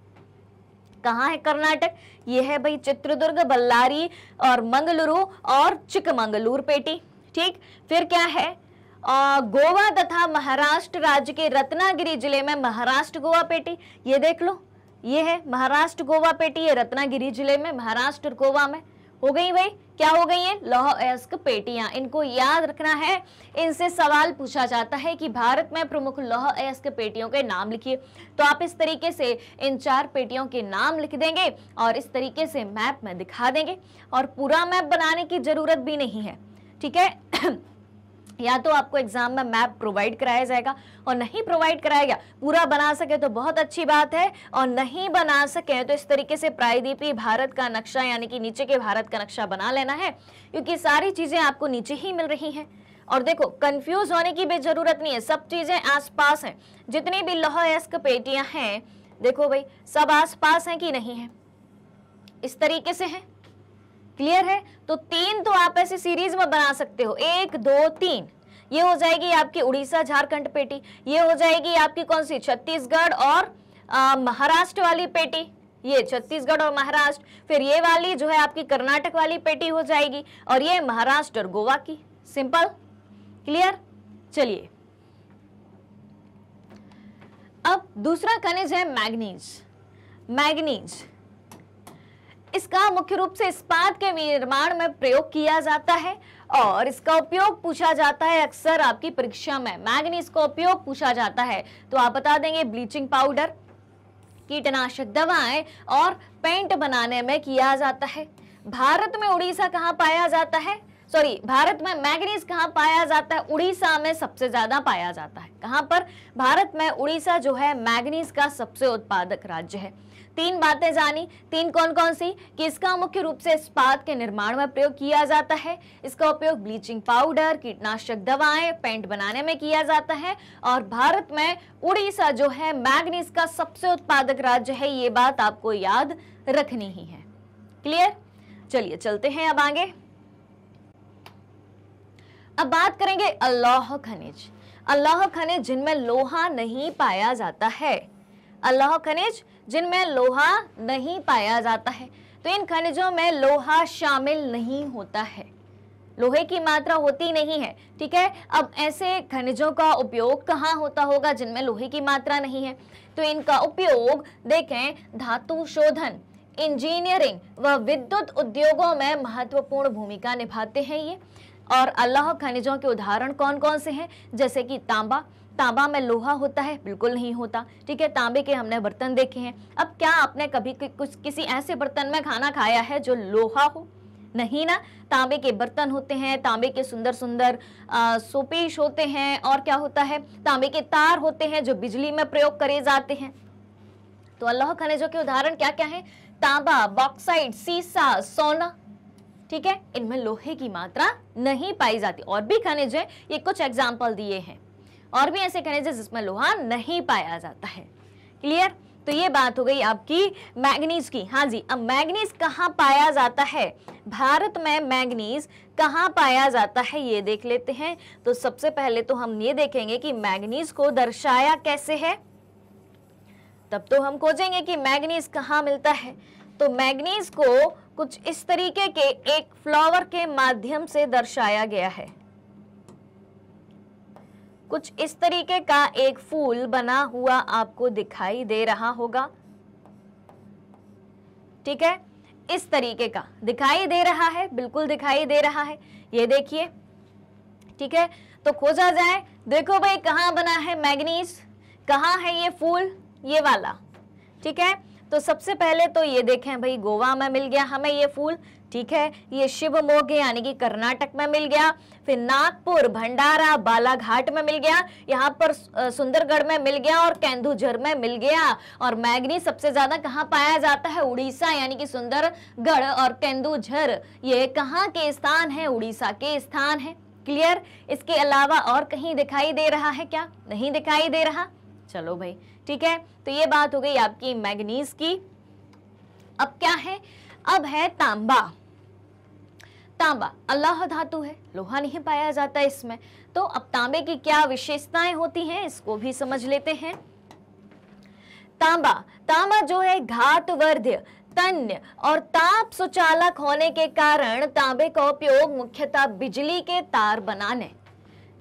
कहाँ है कर्नाटक? ये है भाई चित्रदुर्ग, बल्लारी और मंगलुरु और चिकमंगलूर पेटी। ठीक, फिर क्या है? गोवा तथा महाराष्ट्र राज्य के रत्नागिरी जिले में महाराष्ट्र गोवा पेटी। ये देख लो, ये है महाराष्ट्र गोवा पेटी, ये रत्नागिरी जिले में, महाराष्ट्र गोवा में। हो गई भाई, क्या हो गई है? लौह अयस्क पेटियां। इनको याद रखना है, इनसे सवाल पूछा जाता है कि भारत में प्रमुख लौह अयस्क पेटियों के नाम लिखिए। तो आप इस तरीके से इन 4 पेटियों के नाम लिख देंगे और इस तरीके से मैप में दिखा देंगे, और पूरा मैप बनाने की जरूरत भी नहीं है। ठीक है या तो आपको एग्जाम में मैप प्रोवाइड कराया जाएगा, और नहीं प्रोवाइड कराएगा, पूरा बना सके तो बहुत अच्छी बात है, और नहीं बना सके तो इस तरीके से प्रायद्वीपीय भारत का नक्शा यानी कि नीचे के भारत का नक्शा बना लेना है, क्योंकि सारी चीजें आपको नीचे ही मिल रही हैं। और देखो, कंफ्यूज होने की भी जरूरत नहीं है, सब चीजें आसपास हैं। जितनी भी लौह अयस्क पेटियां हैं, देखो भाई, सब आसपास हैं कि नहीं है? इस तरीके से है। क्लियर है? तो 3 तो आप ऐसे सीरीज में बना सकते हो, 1 2 3। ये हो जाएगी आपकी उड़ीसा झारखंड पेटी, ये हो जाएगी आपकी कौन सी? छत्तीसगढ़ और महाराष्ट्र वाली पेटी, ये छत्तीसगढ़ और महाराष्ट्र। फिर ये वाली जो है आपकी कर्नाटक वाली पेटी हो जाएगी, और ये महाराष्ट्र और गोवा की। Simple, clear? चलिए, अब दूसरा खनिज है मैग्नीज। मैग्नीज इसका मुख्य रूप से इस्पात के निर्माण में प्रयोग किया जाता है, और इसका उपयोग पूछा जाता है अक्सर आपकी परीक्षा में। मैग्नीज का उपयोग पूछा जाता है तो आप बता देंगे ब्लीचिंग पाउडर, कीटनाशक दवाएं और पेंट बनाने में किया जाता है। भारत में उड़ीसा कहाँ पाया जाता है? भारत में मैग्नीज कहाँ पाया जाता है? उड़ीसा में सबसे ज्यादा पाया जाता है। कहाँ पर? भारत में उड़ीसा जो है मैग्नीज का सबसे उत्पादक राज्य है। 3 बातें जानी, 3 कौन कौन सी? कि इसका मुख्य रूप से इस्पात के निर्माण में प्रयोग किया जाता है, इसका उपयोग ब्लीचिंग पाउडर, कीटनाशक दवाएं, पेंट बनाने में किया जाता है, और भारत में उड़ीसा जो है मैग्नीज का सबसे उत्पादक राज्य है। ये बात आपको याद रखनी ही है। क्लियर? चलिए चलते हैं अब आगे। अब बात करेंगे अलौह खनिज। अलौह खनिज जिनमें लोहा नहीं पाया जाता है। अलौह खनिज जिनमें लोहा नहीं पाया जाता है, तो इन खनिजों में लोहा शामिल नहीं होता है, लोहे की मात्रा होती नहीं है। ठीक है, अब ऐसे खनिजों का उपयोग कहाँ होता होगा जिनमें लोहे की मात्रा नहीं है? तो इनका उपयोग देखें, धातु शोधन, इंजीनियरिंग व विद्युत उद्योगों में महत्वपूर्ण भूमिका निभाते हैं ये। और अलौह खनिजों के उदाहरण कौन कौन से हैं? जैसे कि तांबा। तांबा में लोहा होता है? बिल्कुल नहीं होता। ठीक है, तांबे के हमने बर्तन देखे हैं। अब क्या आपने कभी किसी ऐसे बर्तन में खाना खाया है जो लोहा हो? नहीं ना। तांबे के बर्तन होते हैं, तांबे के सुंदर सुंदर सोपीश होते हैं, और क्या होता है? तांबे के तार होते हैं जो बिजली में प्रयोग करे जाते हैं। तो अलौह खनिजों के उदाहरण क्या क्या है? तांबा, बॉक्साइट, सीसा, सोना। ठीक है, इनमें लोहे की मात्रा नहीं पाई जाती। और भी खनिज है, ये कुछ एग्जाम्पल दिए हैं, और भी ऐसे खनिज है जिसमें लोहा नहीं पाया जाता है। क्लियर? तो ये बात हो गई आपकी मैग्नीज की। हाँ जी, अब मैग्नीज कहाँ पाया जाता है, भारत में मैग्नीज कहाँ पाया जाता है ये देख लेते हैं। तो सबसे पहले तो हम ये देखेंगे कि मैग्नीज को दर्शाया कैसे है, तब तो हम खोजेंगे कि मैग्नीज कहाँ मिलता है। तो मैग्नीज को कुछ इस तरीके के एक फ्लावर के माध्यम से दर्शाया गया है। कुछ इस तरीके का एक फूल बना हुआ आपको दिखाई दे रहा होगा, ठीक है, इस तरीके का दिखाई दे रहा है, बिल्कुल दिखाई दे रहा है, ये देखिए, ठीक है। तो खोजा जाए, देखो भाई कहाँ बना है मैग्नीज, कहाँ है ये फूल, ये वाला, ठीक है। तो सबसे पहले तो ये देखें भाई, गोवा में मिल गया हमें ये फूल, ठीक है। ये शिवमोगे यानी कि कर्नाटक में मिल गया, फिर नागपुर, भंडारा, बालाघाट में मिल गया, यहाँ पर सुंदरगढ़ में मिल गया और केंदुझर में मिल गया। और मैग्नीज सबसे ज्यादा कहाँ पाया जाता है, उड़ीसा यानी कि सुंदरगढ़ और केंदुझर, ये कहाँ के स्थान है, उड़ीसा के स्थान है। क्लियर। इसके अलावा और कहीं दिखाई दे रहा है क्या, नहीं दिखाई दे रहा। चलो भाई ठीक है, तो ये बात हो गई आपकी मैग्नीज की। अब क्या है, अब है तांबा। तांबा अल्लाह धातु है, लोहा नहीं पाया जाता इसमें। तो अब तांबे की क्या विशेषताएं होती हैं इसको भी समझ लेते हैं। तांबा, तांबा जो है घातवर्ध्य, तन्य और ताप सुचालक होने के कारण तांबे का उपयोग मुख्यतः बिजली के तार बनाने,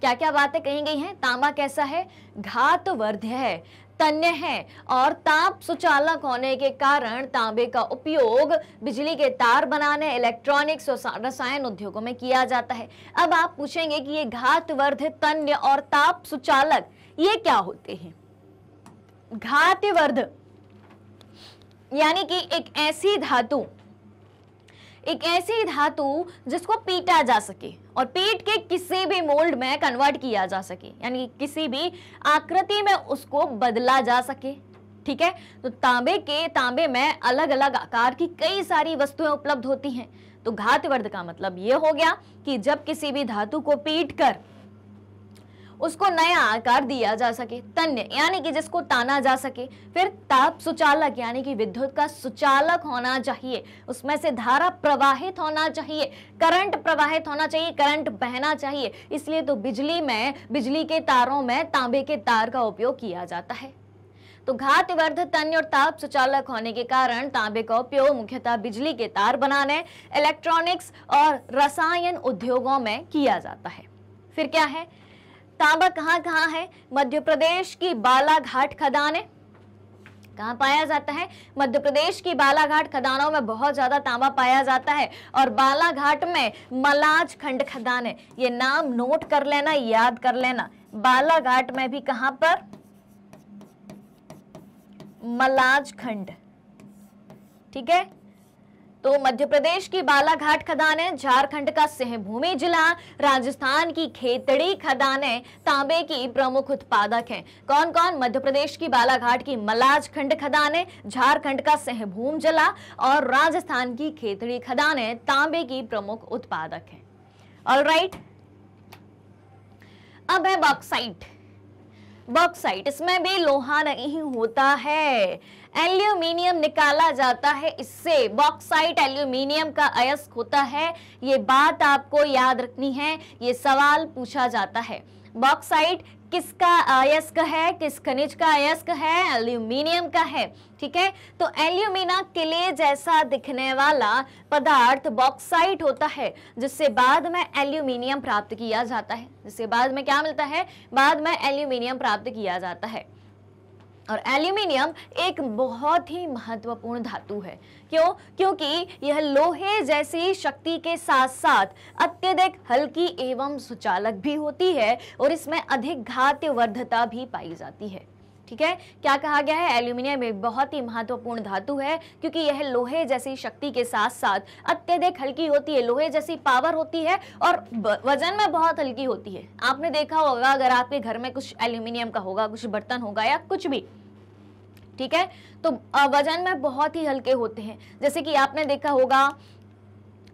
क्या क्या बातें कही गई हैं। तांबा कैसा है, घातवर्ध्य है, तन्य है और ताप सुचालक होने के कारण तांबे का उपयोग बिजली के तार बनाने, इलेक्ट्रॉनिक्स और रसायन उद्योगों में किया जाता है। अब आप पूछेंगे कि ये घातवर्ध्य, तन्य और ताप सुचालक ये क्या होते हैं। घातवर्ध यानी कि एक ऐसी धातु जिसको पीटा जा सके और पीट के किसी भी मोल्ड में कन्वर्ट किया जा सके, यानी किसी भी आकृति में उसको बदला जा सके, ठीक है। तो तांबे में अलग अलग आकार की कई सारी वस्तुएं उपलब्ध होती हैं। तो घातवर्ध का मतलब ये हो गया कि जब किसी भी धातु को पीट कर उसको नया आकार दिया जा सके। तन्य यानी कि जिसको ताना जा सके। फिर ताप सुचालक यानी कि विद्युत का सुचालक होना चाहिए, उसमें से धारा प्रवाहित होना चाहिए, करंट प्रवाहित होना चाहिए, करंट बहना चाहिए। इसलिए तो बिजली के तारों में तांबे के तार का उपयोग किया जाता है। तो घातवर्ध, तन्य और ताप सुचालक होने के कारण तांबे का उपयोग मुख्यतः बिजली के तार बनाने, इलेक्ट्रॉनिक्स और रसायन उद्योगों में किया जाता है। फिर क्या है, तांबा कहाँ कहाँ है, मध्य प्रदेश की बालाघाट खदानें, कहाँ पाया जाता है, मध्य प्रदेश की बालाघाट खदानों में बहुत ज्यादा तांबा पाया जाता है। और बालाघाट में मलाज खंड खदानें, ये नाम नोट कर लेना, याद कर लेना। बालाघाट में भी कहां पर, मलाज खंड, ठीक है। तो मध्य प्रदेश की बालाघाट खदानें, झारखंड का सिंहभूमि जिला, राजस्थान की खेतड़ी खदानें तांबे की प्रमुख उत्पादक हैं। कौन कौन, मध्य प्रदेश की बालाघाट की मलाज खंड खदानें, झारखंड का सिंहभूम जिला और राजस्थान की खेतड़ी खदानें तांबे की प्रमुख उत्पादक हैं। ऑलराइट, अब है बॉक्साइट। बॉक्साइट, इसमें भी लोहा नहीं होता है, एल्यूमिनियम निकाला जाता है इससे। बॉक्साइट एल्यूमिनियम का अयस्क होता है, ये बात आपको याद रखनी है, ये सवाल पूछा जाता है। बॉक्साइट किसका अयस्क है, किस खनिज का अयस्क है, एल्यूमिनियम का है, ठीक है। तो एल्यूमिना किले जैसा दिखने वाला पदार्थ बॉक्साइट होता है, जिससे बाद में एल्यूमिनियम प्राप्त किया जाता है। जिससे बाद में क्या मिलता है, बाद में एल्यूमिनियम प्राप्त किया जाता है। और एल्यूमिनियम एक बहुत ही महत्वपूर्ण धातु है। क्यों, क्योंकि यह लोहे जैसी शक्ति के साथ साथ अत्यधिक हल्की एवं सुचालक भी होती है और इसमें अधिक घातवर्धता भी पाई जाती है, ठीक है। क्या कहा गया है, एल्यूमिनियम एक बहुत ही महत्वपूर्ण धातु है क्योंकि यह लोहे जैसी शक्ति के साथ साथ अत्यधिक हल्की होती है, लोहे जैसी पावर होती है और वजन में बहुत हल्की होती है। आपने देखा होगा, अगर आपके घर में कुछ एल्यूमिनियम का होगा, कुछ बर्तन होगा या कुछ भी, ठीक है, तो वजन में बहुत ही हल्के होते हैं। जैसे कि आपने देखा होगा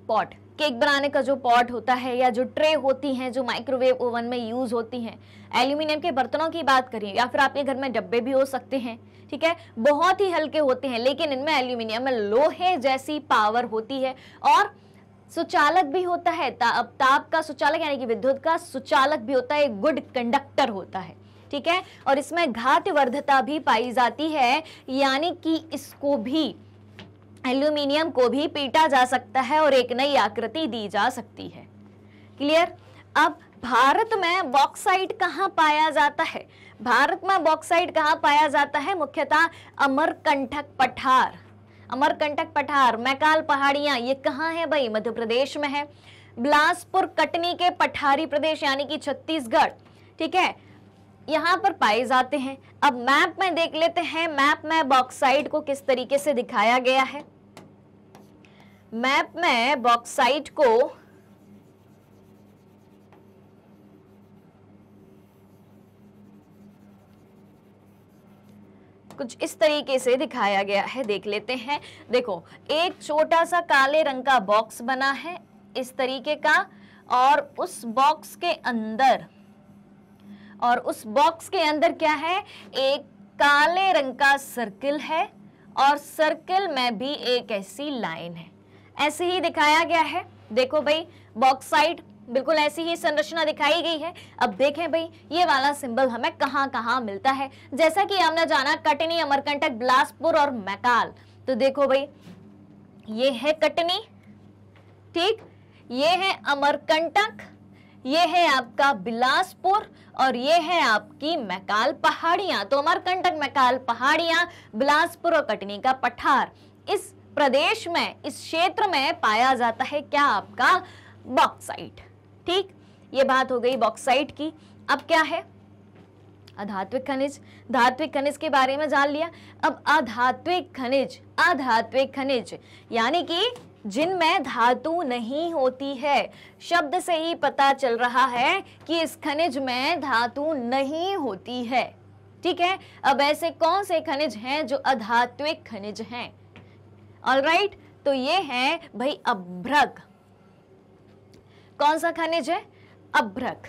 पॉट, केक बनाने का जो पॉट होता है या जो ट्रे होती हैं जो माइक्रोवेव ओवन में यूज होती हैं, एल्यूमिनियम के बर्तनों की बात करें या फिर आपके घर में डब्बे भी हो सकते हैं, ठीक है, बहुत ही हल्के होते हैं, लेकिन इनमें एल्यूमिनियम में लोहे जैसी पावर होती है और सुचालक भी होता है। ताप का सुचालक यानी कि विद्युत का सुचालक भी होता है, गुड कंडक्टर होता है, ठीक है, और इसमें घातवर्धता भी पाई जाती है, यानी कि इसको भी, एल्यूमिनियम को भी पीटा जा सकता है और एक नई आकृति दी जा सकती है। क्लियर। अब भारत में बॉक्साइट कहाँ पाया जाता है? भारत में बॉक्साइट कहाँ पाया जाता है? मुख्यतः अमरकंटक पठार, अमरकंटक पठार, मैकाल पहाड़ियां, ये कहाँ है भाई? मध्य प्रदेश में है। बिलासपुर कटनी के पठारी प्रदेश यानी कि छत्तीसगढ़, ठीक है, यहाँ पर पाए जाते हैं। अब मैप में देख लेते हैं, मैप में बॉक्साइट को किस तरीके से दिखाया गया है। मैप में बॉक्साइट को कुछ इस तरीके से दिखाया गया है, देख लेते हैं। देखो, एक छोटा सा काले रंग का बॉक्स बना है इस तरीके का, और उस बॉक्स के अंदर क्या है? एक काले रंग का सर्किल है और सर्किल में भी एक ऐसी लाइन है, ऐसे ही दिखाया गया है। देखो भाई, बॉक्साइट बिल्कुल ऐसी ही संरचना दिखाई गई है। अब देखें भाई, ये वाला सिंबल हमें कहाँ कहाँ मिलता है। जैसा कि हमने जाना कटनी, अमरकंटक, बिलासपुर और मैकाल, तो देखो भाई, ये है कटनी, ठीक, ये है अमरकंटक, ये है आपका बिलासपुर और ये है आपकी मैकाल पहाड़ियां। तो अमरकंटक, मैकाल पहाड़ियां, बिलासपुर और कटनी का पठार, इस प्रदेश में, इस क्षेत्र में पाया जाता है क्या? आपका बॉक्साइट। ठीक, ये बात हो गई बॉक्साइट की। अब क्या है? अधात्विक खनिज। धात्विक खनिज के बारे में जान लिया। अब अधात्विक खनिज, अधात्विक खनिज यानी कि जिनमें धातु नहीं होती है। शब्द से ही पता चल रहा है कि इस खनिज में धातु नहीं होती है। ठीक है, अब ऐसे कौन से खनिज हैं जो अधात्विक खनिज हैं? ऑलराइट, तो ये है भाई अभ्रक। कौन सा खनिज है? अभ्रक।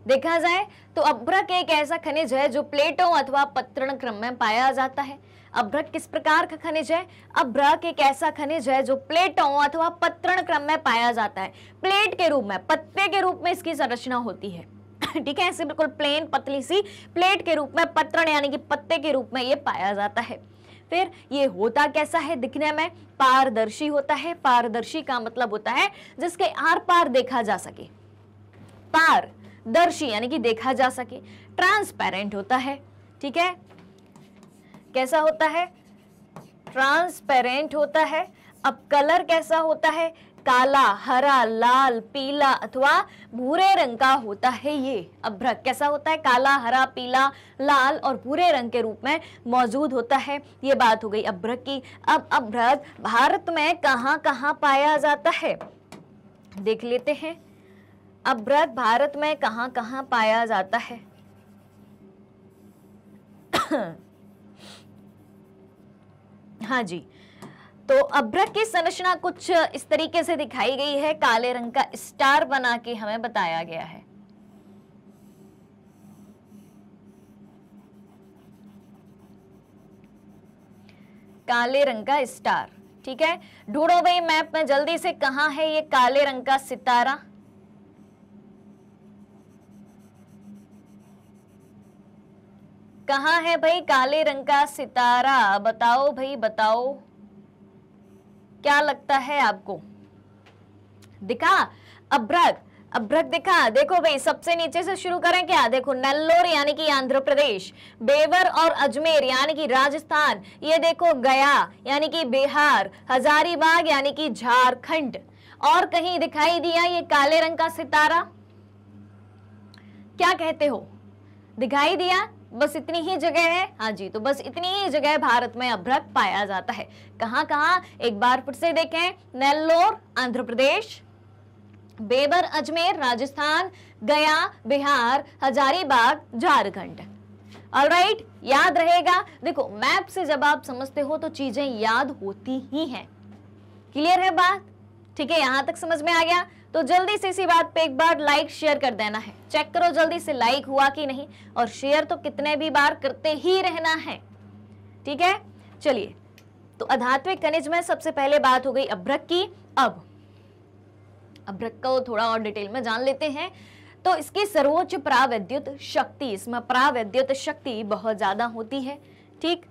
देखा जाए तो अभ्रक एक ऐसा खनिज है जो प्लेटों अथवा पत्रण क्रम में पाया जाता है। अभ्रक किस प्रकार का खनिज है? अभ्रक एक ऐसा खनिज है जो प्लेटों अथवा पत्रण क्रम में पाया जाता है। प्लेट के रूप में, पत्ते के रूप में इसकी संरचना होती है। ठीक है, ऐसे बिल्कुल प्लेन पतली सी प्लेट के रूप में, पत्रण यानी कि पत्ते के रूप में ये पाया जाता है। फिर ये होता कैसा है? दिखने में पारदर्शी होता है। पारदर्शी का मतलब होता है जिसके आर पार देखा जा सके। पारदर्शी यानी कि देखा जा सके। ट्रांसपेरेंट होता है। ठीक है, कैसा होता है? ट्रांसपेरेंट होता है। अब कलर कैसा होता है? काला, हरा, लाल, पीला अथवा भूरे रंग का होता है। ये अभ्रक कैसा होता है? काला, हरा, पीला, लाल और भूरे रंग के रूप में मौजूद होता है। ये बात हो गई अभ्रक की। अब अभ्रक भारत में कहाँ कहाँ पाया जाता है? देख लेते हैं। अभ्रक भारत में कहाँ कहाँ पाया जाता है? हाँ जी, तो अभ्रक की संरचना कुछ इस तरीके से दिखाई गई है। काले रंग का स्टार बना के हमें बताया गया है। काले रंग का स्टार। ठीक है, ढूंढो भाई मैप में जल्दी से, कहां है ये काले रंग का सितारा? कहां है भाई काले रंग का सितारा? बताओ भाई, बताओ, क्या लगता है आपको? दिखा अभ्रक? अभ्रक दिखा? देखो भाई, सबसे नीचे से शुरू करें क्या? देखो, नेल्लोर यानी कि आंध्र प्रदेश, बेवर और अजमेर यानी कि राजस्थान, ये देखो गया यानी कि बिहार, हजारीबाग यानी कि झारखंड। और कहीं दिखाई दिया ये काले रंग का सितारा? क्या कहते हो? दिखाई दिया? बस इतनी ही जगह है। हाँ जी, तो बस इतनी ही जगह भारत में अभ्रक पाया जाता है। कहाँ कहाँ? एक बार फिर से देखें, नेल्लोर आंध्र प्रदेश, बेबर अजमेर राजस्थान, गया बिहार, हजारीबाग झारखंड। ऑलराइट, याद रहेगा। देखो, मैप से जब आप समझते हो तो चीजें याद होती ही हैं। क्लियर है बात? ठीक है, यहां तक समझ में आ गया? तो जल्दी से इसी बात पे एक बार लाइक शेयर कर देना है। चेक करो जल्दी से लाइक हुआ कि नहीं, और शेयर तो कितने भी बार करते ही रहना है। ठीक है, चलिए, तो अधात्विक खनिज में सबसे पहले बात हो गई अभ्रक की। अब अभ्रक को थोड़ा और डिटेल में जान लेते हैं। तो इसकी सर्वोच्च परावैद्युत शक्ति, इसमें परावैद्युत शक्ति बहुत ज्यादा होती है। ठीक,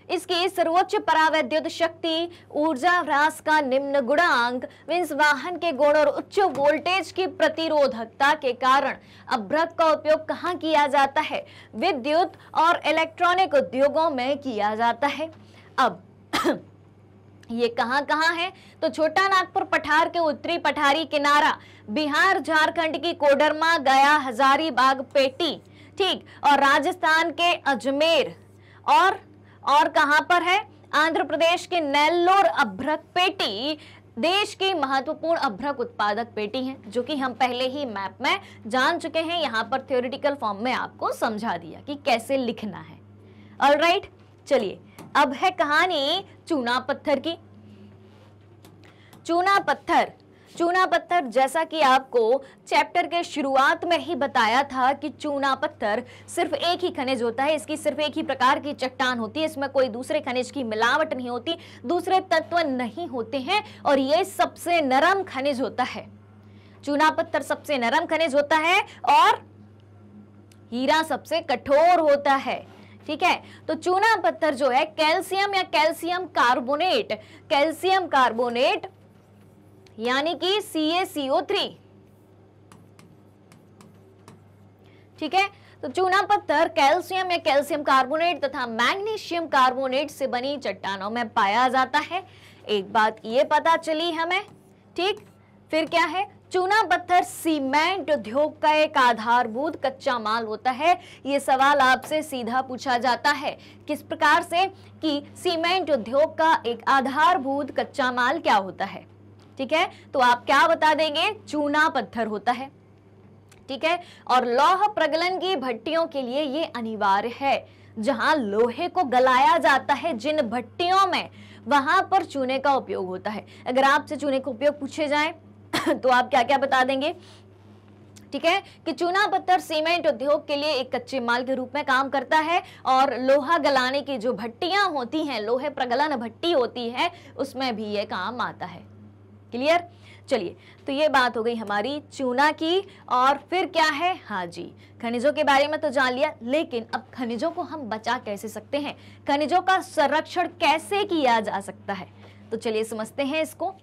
इसकी सर्वोच्च परावैद्युत शक्ति, ऊर्जा ह्रास का निम्न गुणांक, विंस वाहन के गुण और उच्च वोल्टेज की प्रतिरोधकता के कारण अभ्रक का उपयोग कहाँ किया जाता है? विद्युत और इलेक्ट्रॉनिक उद्योगों में किया जाता है। अब ये कहाँ कहाँ है? तो छोटा नागपुर पठार के उत्तरी पठारी किनारा, बिहार झारखंड की कोडरमा, गया, हजारीबाग, पेटी, ठीक, और राजस्थान के अजमेर, और कहां पर है? आंध्र प्रदेश के नेल्लोर अभ्रक पेटी देश की महत्वपूर्ण अभ्रक उत्पादक पेटी है, जो कि हम पहले ही मैप में जान चुके हैं। यहां पर थ्योरेटिकल फॉर्म में आपको समझा दिया कि कैसे लिखना है। ऑलराइट, चलिए, अब है कहानी चूना पत्थर की। चूना पत्थर, चूना पत्थर, जैसा कि आपको चैप्टर के शुरुआत में ही बताया था कि चूना पत्थर सिर्फ एक ही खनिज होता है, इसकी सिर्फ एक ही प्रकार की चट्टान होती है, इसमें कोई दूसरे खनिज की मिलावट नहीं होती, दूसरे तत्व नहीं होते हैं, और ये सबसे नरम खनिज होता है। चूना पत्थर सबसे नरम खनिज होता है और हीरा सबसे कठोर होता है। ठीक है, तो चूना पत्थर जो है कैल्शियम या कैल्शियम कार्बोनेट यानी कि CaCO3, ठीक है, तो चूना पत्थर कैल्शियम या कैल्शियम कार्बोनेट तथा मैग्नीशियम कार्बोनेट से बनी चट्टानों में पाया जाता है। एक बात ये पता चली हमें। ठीक, फिर क्या है? चूना पत्थर सीमेंट उद्योग का एक आधारभूत कच्चा माल होता है। ये सवाल आपसे सीधा पूछा जाता है, किस प्रकार से? कि सीमेंट उद्योग का एक आधारभूत कच्चा माल क्या होता है? ठीक है, तो आप क्या बता देंगे? चूना पत्थर होता है। ठीक है, और लौह प्रगलन की भट्टियों के लिए ये अनिवार्य है। जहां लोहे को गलाया जाता है, जिन भट्टियों में, वहां पर चूने का उपयोग होता है। अगर आपसे चूने का उपयोग पूछे जाए तो आप क्या क्या बता देंगे? ठीक है, कि चूना पत्थर सीमेंट उद्योग के लिए एक कच्चे माल के रूप में काम करता है, और लोहा गलाने की जो भट्टियां होती हैं, लोहे प्रगलन भट्टी होती है, उसमें भी ये काम आता है। क्लियर? चलिए, तो ये बात हो गई हमारी चूना की। और फिर क्या है? हाँ जी, खनिजों के बारे में तो जान लिया, लेकिन अब खनिजों को हम बचा कैसे सकते हैं? खनिजों का संरक्षण कैसे किया जा सकता है? तो चलिए समझते हैं इसको।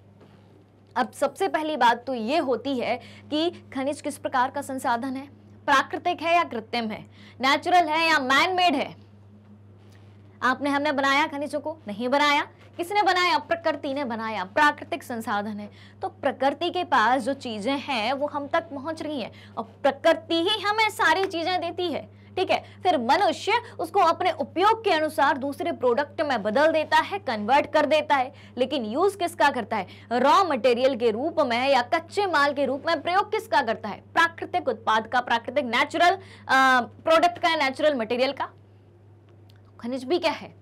अब सबसे पहली बात तो ये होती है कि खनिज किस प्रकार का संसाधन है? प्राकृतिक है या कृत्रिम है? नेचुरल है या मैन मेड है? हमने बनाया खनिजों को? नहीं बनाया। किसने बनाया? प्रकृति ने बनाया। प्राकृतिक संसाधन है, तो प्रकृति के पास जो चीजें हैं वो हम तक पहुंच रही हैं, और प्रकृति ही हमें सारी चीजें देती है। ठीक है, फिर मनुष्य उसको अपने उपयोग के अनुसार दूसरे प्रोडक्ट में बदल देता है, कन्वर्ट कर देता है, लेकिन यूज किसका करता है? रॉ मटेरियल के रूप में या कच्चे माल के रूप में प्रयोग किसका करता है? प्राकृतिक उत्पाद का, प्राकृतिक नेचुरल प्रोडक्ट का, नेचुरल मटेरियल का। खनिज भी क्या है?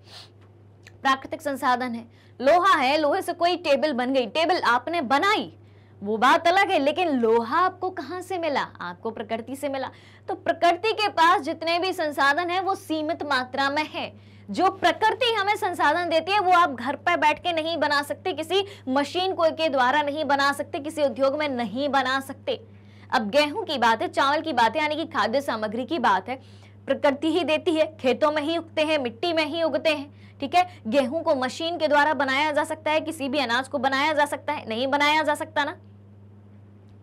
प्राकृतिक संसाधन है। लोहा है, लोहे से कोई टेबल बन गई, टेबल आपने बनाई, वो बात अलग है, लेकिन लोहा आपको कहां से मिला? आपको प्रकृति से मिला। तो प्रकृति के पास जितने भी संसाधन है वो सीमित मात्रा में है। जो प्रकृति हमें संसाधन देती है वो आप घर पर बैठ के नहीं बना सकते, किसी मशीन को के द्वारा नहीं बना सकते, किसी उद्योग में नहीं बना सकते। अब गेहूं की बात है, चावल की बात है, यानी कि खाद्य सामग्री की बात है, प्रकृति ही देती है, खेतों में ही उगते हैं, मिट्टी में ही उगते हैं। ठीक है, गेहूं को मशीन के द्वारा बनाया जा सकता है, किसी भी अनाज को बनाया जा सकता है? नहीं बनाया जा सकता ना।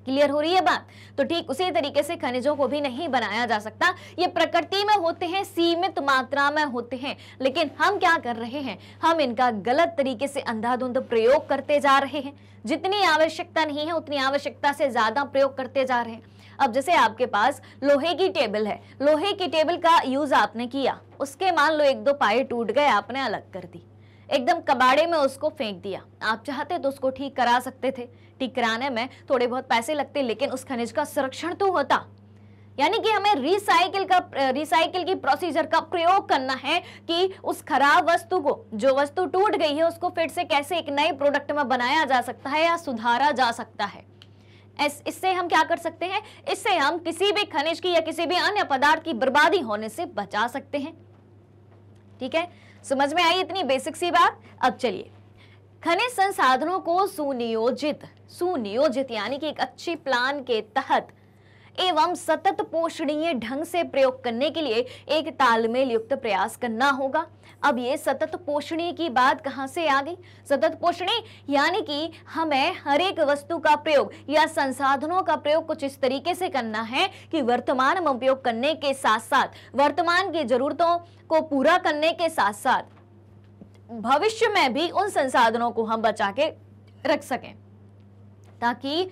क्लियर हो रही है बात? तो ठीक उसी तरीके से खनिजों को भी नहीं बनाया जा सकता। ये प्रकृति में होते हैं, सीमित मात्रा में होते हैं, लेकिन हम क्या कर रहे हैं? हम इनका गलत तरीके से अंधाधुंध प्रयोग करते जा रहे हैं। जितनी आवश्यकता नहीं है उतनी आवश्यकता से ज्यादा प्रयोग करते जा रहे हैं। अब जैसे आपके पास लोहे की टेबल है, लोहे की टेबल का यूज आपने किया, उसके मान लो एक दो पाए टूट गए, आपने अलग कर दी, एकदम कबाड़े में उसको फेंक दिया। आप चाहते तो उसको ठीक करा सकते थे, ठीक कराने में थोड़े बहुत पैसे लगते, लेकिन उस खनिज का संरक्षण तो होता। यानी कि हमें रिसाइकिल की प्रोसीजर का प्रयोग करना है कि उस खराब वस्तु को, जो वस्तु टूट गई है, उसको फिर से कैसे एक नए प्रोडक्ट में बनाया जा सकता है या सुधारा जा सकता है। इससे हम क्या कर सकते हैं, इससे हम किसी भी खनिज की या किसी भी अन्य पदार्थ की बर्बादी होने से बचा सकते हैं। ठीक है, समझ में आई इतनी बेसिक सी बात। अब चलिए, खनिज संसाधनों को सुनियोजित यानी कि एक अच्छी प्लान के तहत एवं सतत पोषणीय ढंग से प्रयोग करने के लिए एक तालमेल युक्त प्रयास करना होगा। अब ये सतत पोषणीय की बात कहां से आ गई? सतत पोषणीय यानी कि हमें हर एक वस्तु का प्रयोग या संसाधनों का प्रयोग कुछ इस तरीके से करना है कि वर्तमान में उपयोग करने के साथ साथ, वर्तमान की जरूरतों को पूरा करने के साथ साथ भविष्य में भी उन संसाधनों को हम बचा के रख सकें, ताकि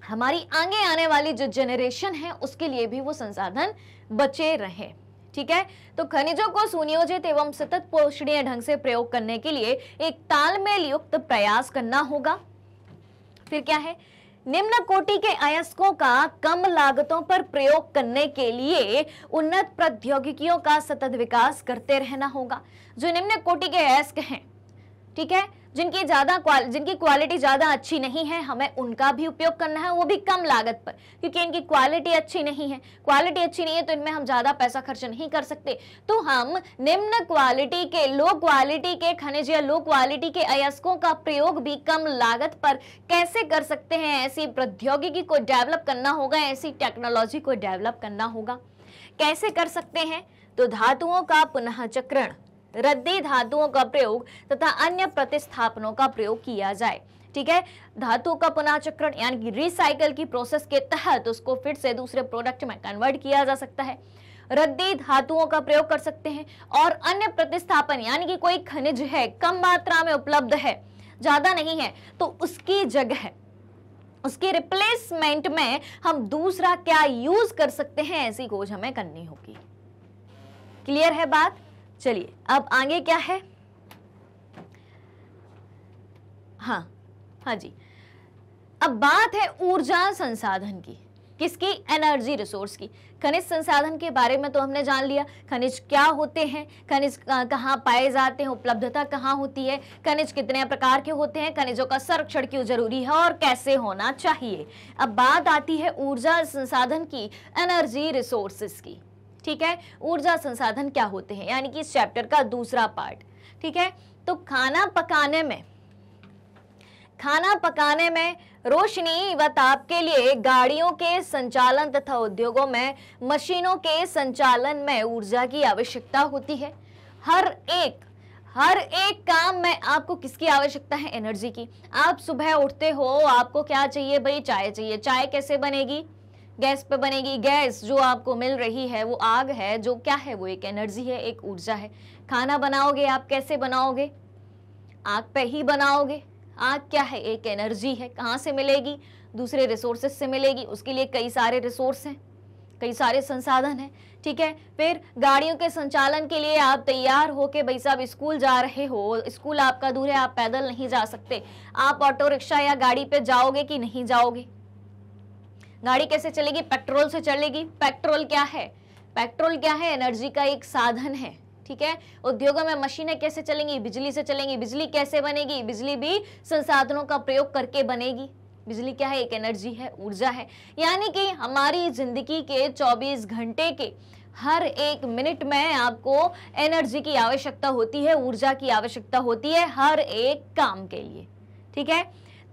हमारी आगे आने वाली जो जनरेशन है उसके लिए भी वो संसाधन बचे रहे। ठीक है, तो खनिजों को सुनियोजित एवं सतत पोषणीय ढंग से प्रयोग करने के लिए एक तालमेल युक्त प्रयास करना होगा। फिर क्या है, निम्न कोटि के अयस्कों का कम लागतों पर प्रयोग करने के लिए उन्नत प्रौद्योगिकियों का सतत विकास करते रहना होगा। जो निम्न कोटि के अयस्क हैं, ठीक है, जिनकी क्वालिटी ज्यादा अच्छी नहीं है, हमें उनका भी उपयोग करना है, वो भी कम लागत पर, क्योंकि इनकी क्वालिटी अच्छी नहीं है। क्वालिटी अच्छी नहीं है तो इनमें हम ज्यादा पैसा खर्च नहीं कर सकते। तो हम निम्न क्वालिटी के, लो क्वालिटी के खनिज या लो क्वालिटी के अयस्कों का प्रयोग भी कम लागत पर कैसे कर सकते हैं, ऐसी प्रौद्योगिकी को डेवलप करना होगा, ऐसी टेक्नोलॉजी को डेवलप करना होगा। कैसे कर सकते हैं? तो धातुओं का पुनः चक्रण, रद्दी धातुओं का प्रयोग तथा अन्य प्रतिस्थापनों का प्रयोग किया जाए। ठीक है, धातु का पुनः चक्रण यानी कि रिसाइकल की प्रोसेस के तहत उसको फिर से दूसरे प्रोडक्ट में कन्वर्ट किया जा सकता है। रद्दी धातुओं का प्रयोग कर सकते हैं। और अन्य प्रतिस्थापन यानी कि कोई खनिज है, कम मात्रा में उपलब्ध है, ज्यादा नहीं है, तो उसकी जगह, उसके रिप्लेसमेंट में हम दूसरा क्या यूज कर सकते हैं, ऐसी खोज हमें करनी होगी। क्लियर है बात? चलिए अब आगे क्या है। हाँ जी, अब बात है ऊर्जा संसाधन की। किसकी? एनर्जी रिसोर्स की। खनिज संसाधन के बारे में तो हमने जान लिया, खनिज क्या होते हैं, खनिज कहाँ पाए जाते हैं, उपलब्धता कहाँ होती है, खनिज कितने प्रकार के होते हैं, खनिजों का संरक्षण क्यों जरूरी है और कैसे होना चाहिए। अब बात आती है ऊर्जा संसाधन की, एनर्जी रिसोर्सेस की। ठीक है, ऊर्जा संसाधन क्या होते हैं, यानी कि इस चैप्टर का दूसरा पार्ट। ठीक है, तो खाना पकाने में रोशनी व ताप के लिए गाड़ियों के संचालन तथा उद्योगों में मशीनों के संचालन में ऊर्जा की आवश्यकता होती है। हर एक काम में आपको किसकी आवश्यकता है? एनर्जी की। आप सुबह उठते हो, आपको क्या चाहिए भाई? चाय चाहिए। चाय कैसे बनेगी? गैस पे बनेगी। गैस जो आपको मिल रही है वो आग है, जो क्या है? वो एक एनर्जी है, एक ऊर्जा है। खाना बनाओगे आप कैसे बनाओगे? आग पे ही बनाओगे। आग क्या है? एक एनर्जी है। कहाँ से मिलेगी? दूसरे रिसोर्सेस से मिलेगी। उसके लिए कई सारे रिसोर्स हैं, कई सारे संसाधन हैं। ठीक है, फिर गाड़ियों के संचालन के लिए आप तैयार हो के भाई साहब स्कूल जा रहे हो, स्कूल आपका दूर है, आप पैदल नहीं जा सकते, आप ऑटो रिक्शा या गाड़ी पे जाओगे कि नहीं जाओगे? गाड़ी कैसे चलेगी? पेट्रोल से चलेगी। पेट्रोल क्या है? पेट्रोल क्या है? एनर्जी का एक साधन है। ठीक है, उद्योगों में मशीनें कैसे चलेंगी? बिजली से चलेंगी। बिजली कैसे बनेगी? बिजली भी संसाधनों का प्रयोग करके बनेगी। बिजली क्या है? एक एनर्जी है, ऊर्जा है। यानी कि हमारी जिंदगी के 24 घंटे के हर एक मिनट में आपको एनर्जी की आवश्यकता होती है, ऊर्जा की आवश्यकता होती है हर एक काम के लिए। ठीक है,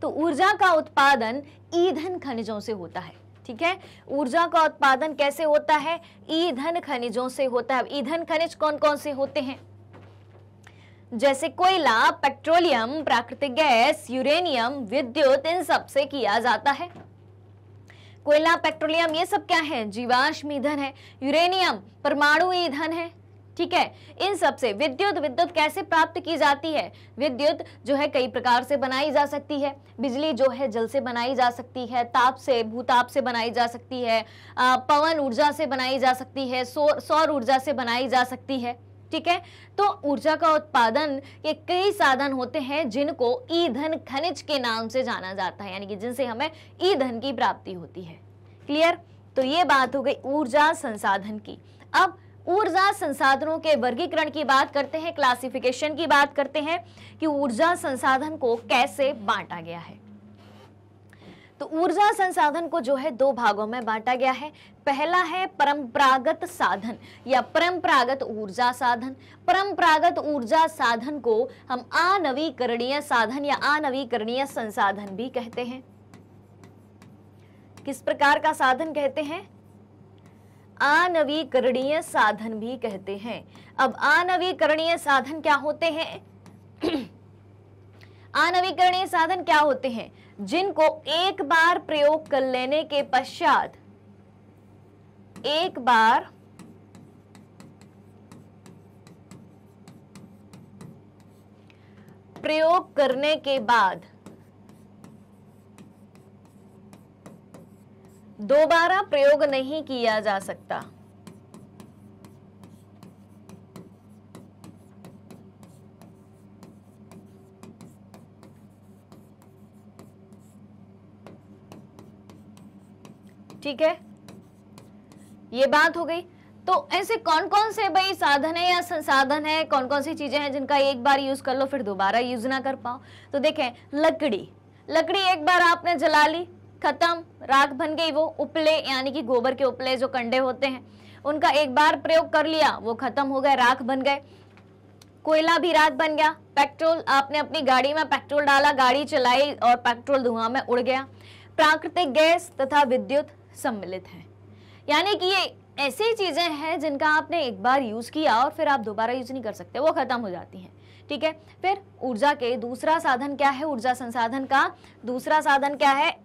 तो ऊर्जा का उत्पादन ईंधन खनिजों से होता है। ठीक है, ऊर्जा का उत्पादन कैसे होता है? ईंधन खनिजों से होता है। ईंधन खनिज कौन कौन से होते हैं? जैसे कोयला, पेट्रोलियम, प्राकृतिक गैस, यूरेनियम, विद्युत, इन सब से किया जाता है। कोयला, पेट्रोलियम ये सब क्या है? जीवाश्म ईंधन है। यूरेनियम परमाणु ईंधन है। ठीक है, इन सब से विद्युत कैसे प्राप्त की जाती है? विद्युत जो है कई प्रकार से बनाई जा सकती है। बिजली जो है जल से बनाई जा सकती है, ताप से, भूताप से बनाई जा सकती है, पवन ऊर्जा से बनाई जा सकती है, सौर ऊर्जा से बनाई जा सकती है। ठीक है, तो ऊर्जा का उत्पादन के कई साधन होते हैं जिनको ईंधन खनिज के नाम से जाना जाता है, यानी कि जिनसे हमें ईंधन की प्राप्ति होती है। क्लियर? तो ये बात हो गई ऊर्जा संसाधन की। अब ऊर्जा संसाधनों के वर्गीकरण की बात करते हैं, क्लासिफिकेशन की बात करते हैं कि ऊर्जा संसाधन को कैसे बांटा गया है। तो ऊर्जा संसाधन को जो है दो भागों में बांटा गया है। पहला है परंपरागत साधन या परंपरागत ऊर्जा साधन। परंपरागत ऊर्जा साधन को हम अनवीकरणीय साधन या अनवीकरणीय संसाधन भी कहते हैं। किस प्रकार का साधन कहते हैं? अनवीकरणीय साधन भी कहते हैं। अब अनवीकरणीय साधन क्या होते हैं? अनवीकरणीय साधन क्या होते हैं? जिनको एक बार प्रयोग कर लेने के पश्चात, एक बार प्रयोग करने के बाद दोबारा प्रयोग नहीं किया जा सकता। ठीक है, ये बात हो गई। तो ऐसे कौन कौन से भाई साधन है या संसाधन है, कौन कौन सी चीजें हैं जिनका एक बार यूज कर लो फिर दोबारा यूज ना कर पाओ? तो देखें, लकड़ी एक बार आपने जला ली, खत्म, राख बन गई। वो उपले यानी कि गोबर के उपले जो कंडे होते हैं उनका एक बार प्रयोग कर लिया, वो खत्म हो गए, राख बन गए। कोयला भी राख बन गया। पेट्रोल, आपने अपनी गाड़ी में पेट्रोल डाला, गाड़ी चलाई और पेट्रोल धुआं में उड़ गया। प्राकृतिक गैस तथा विद्युत सम्मिलित है, यानी कि ये ऐसी चीजें हैं जिनका आपने एक बार यूज किया और फिर आप दोबारा यूज नहीं कर सकते, वो खत्म हो जाती हैं। ठीक है, फिर ऊर्जा के दूसरा साधन क्या है? ऊर्जा संसाधन का दूसरा साधन क्या है?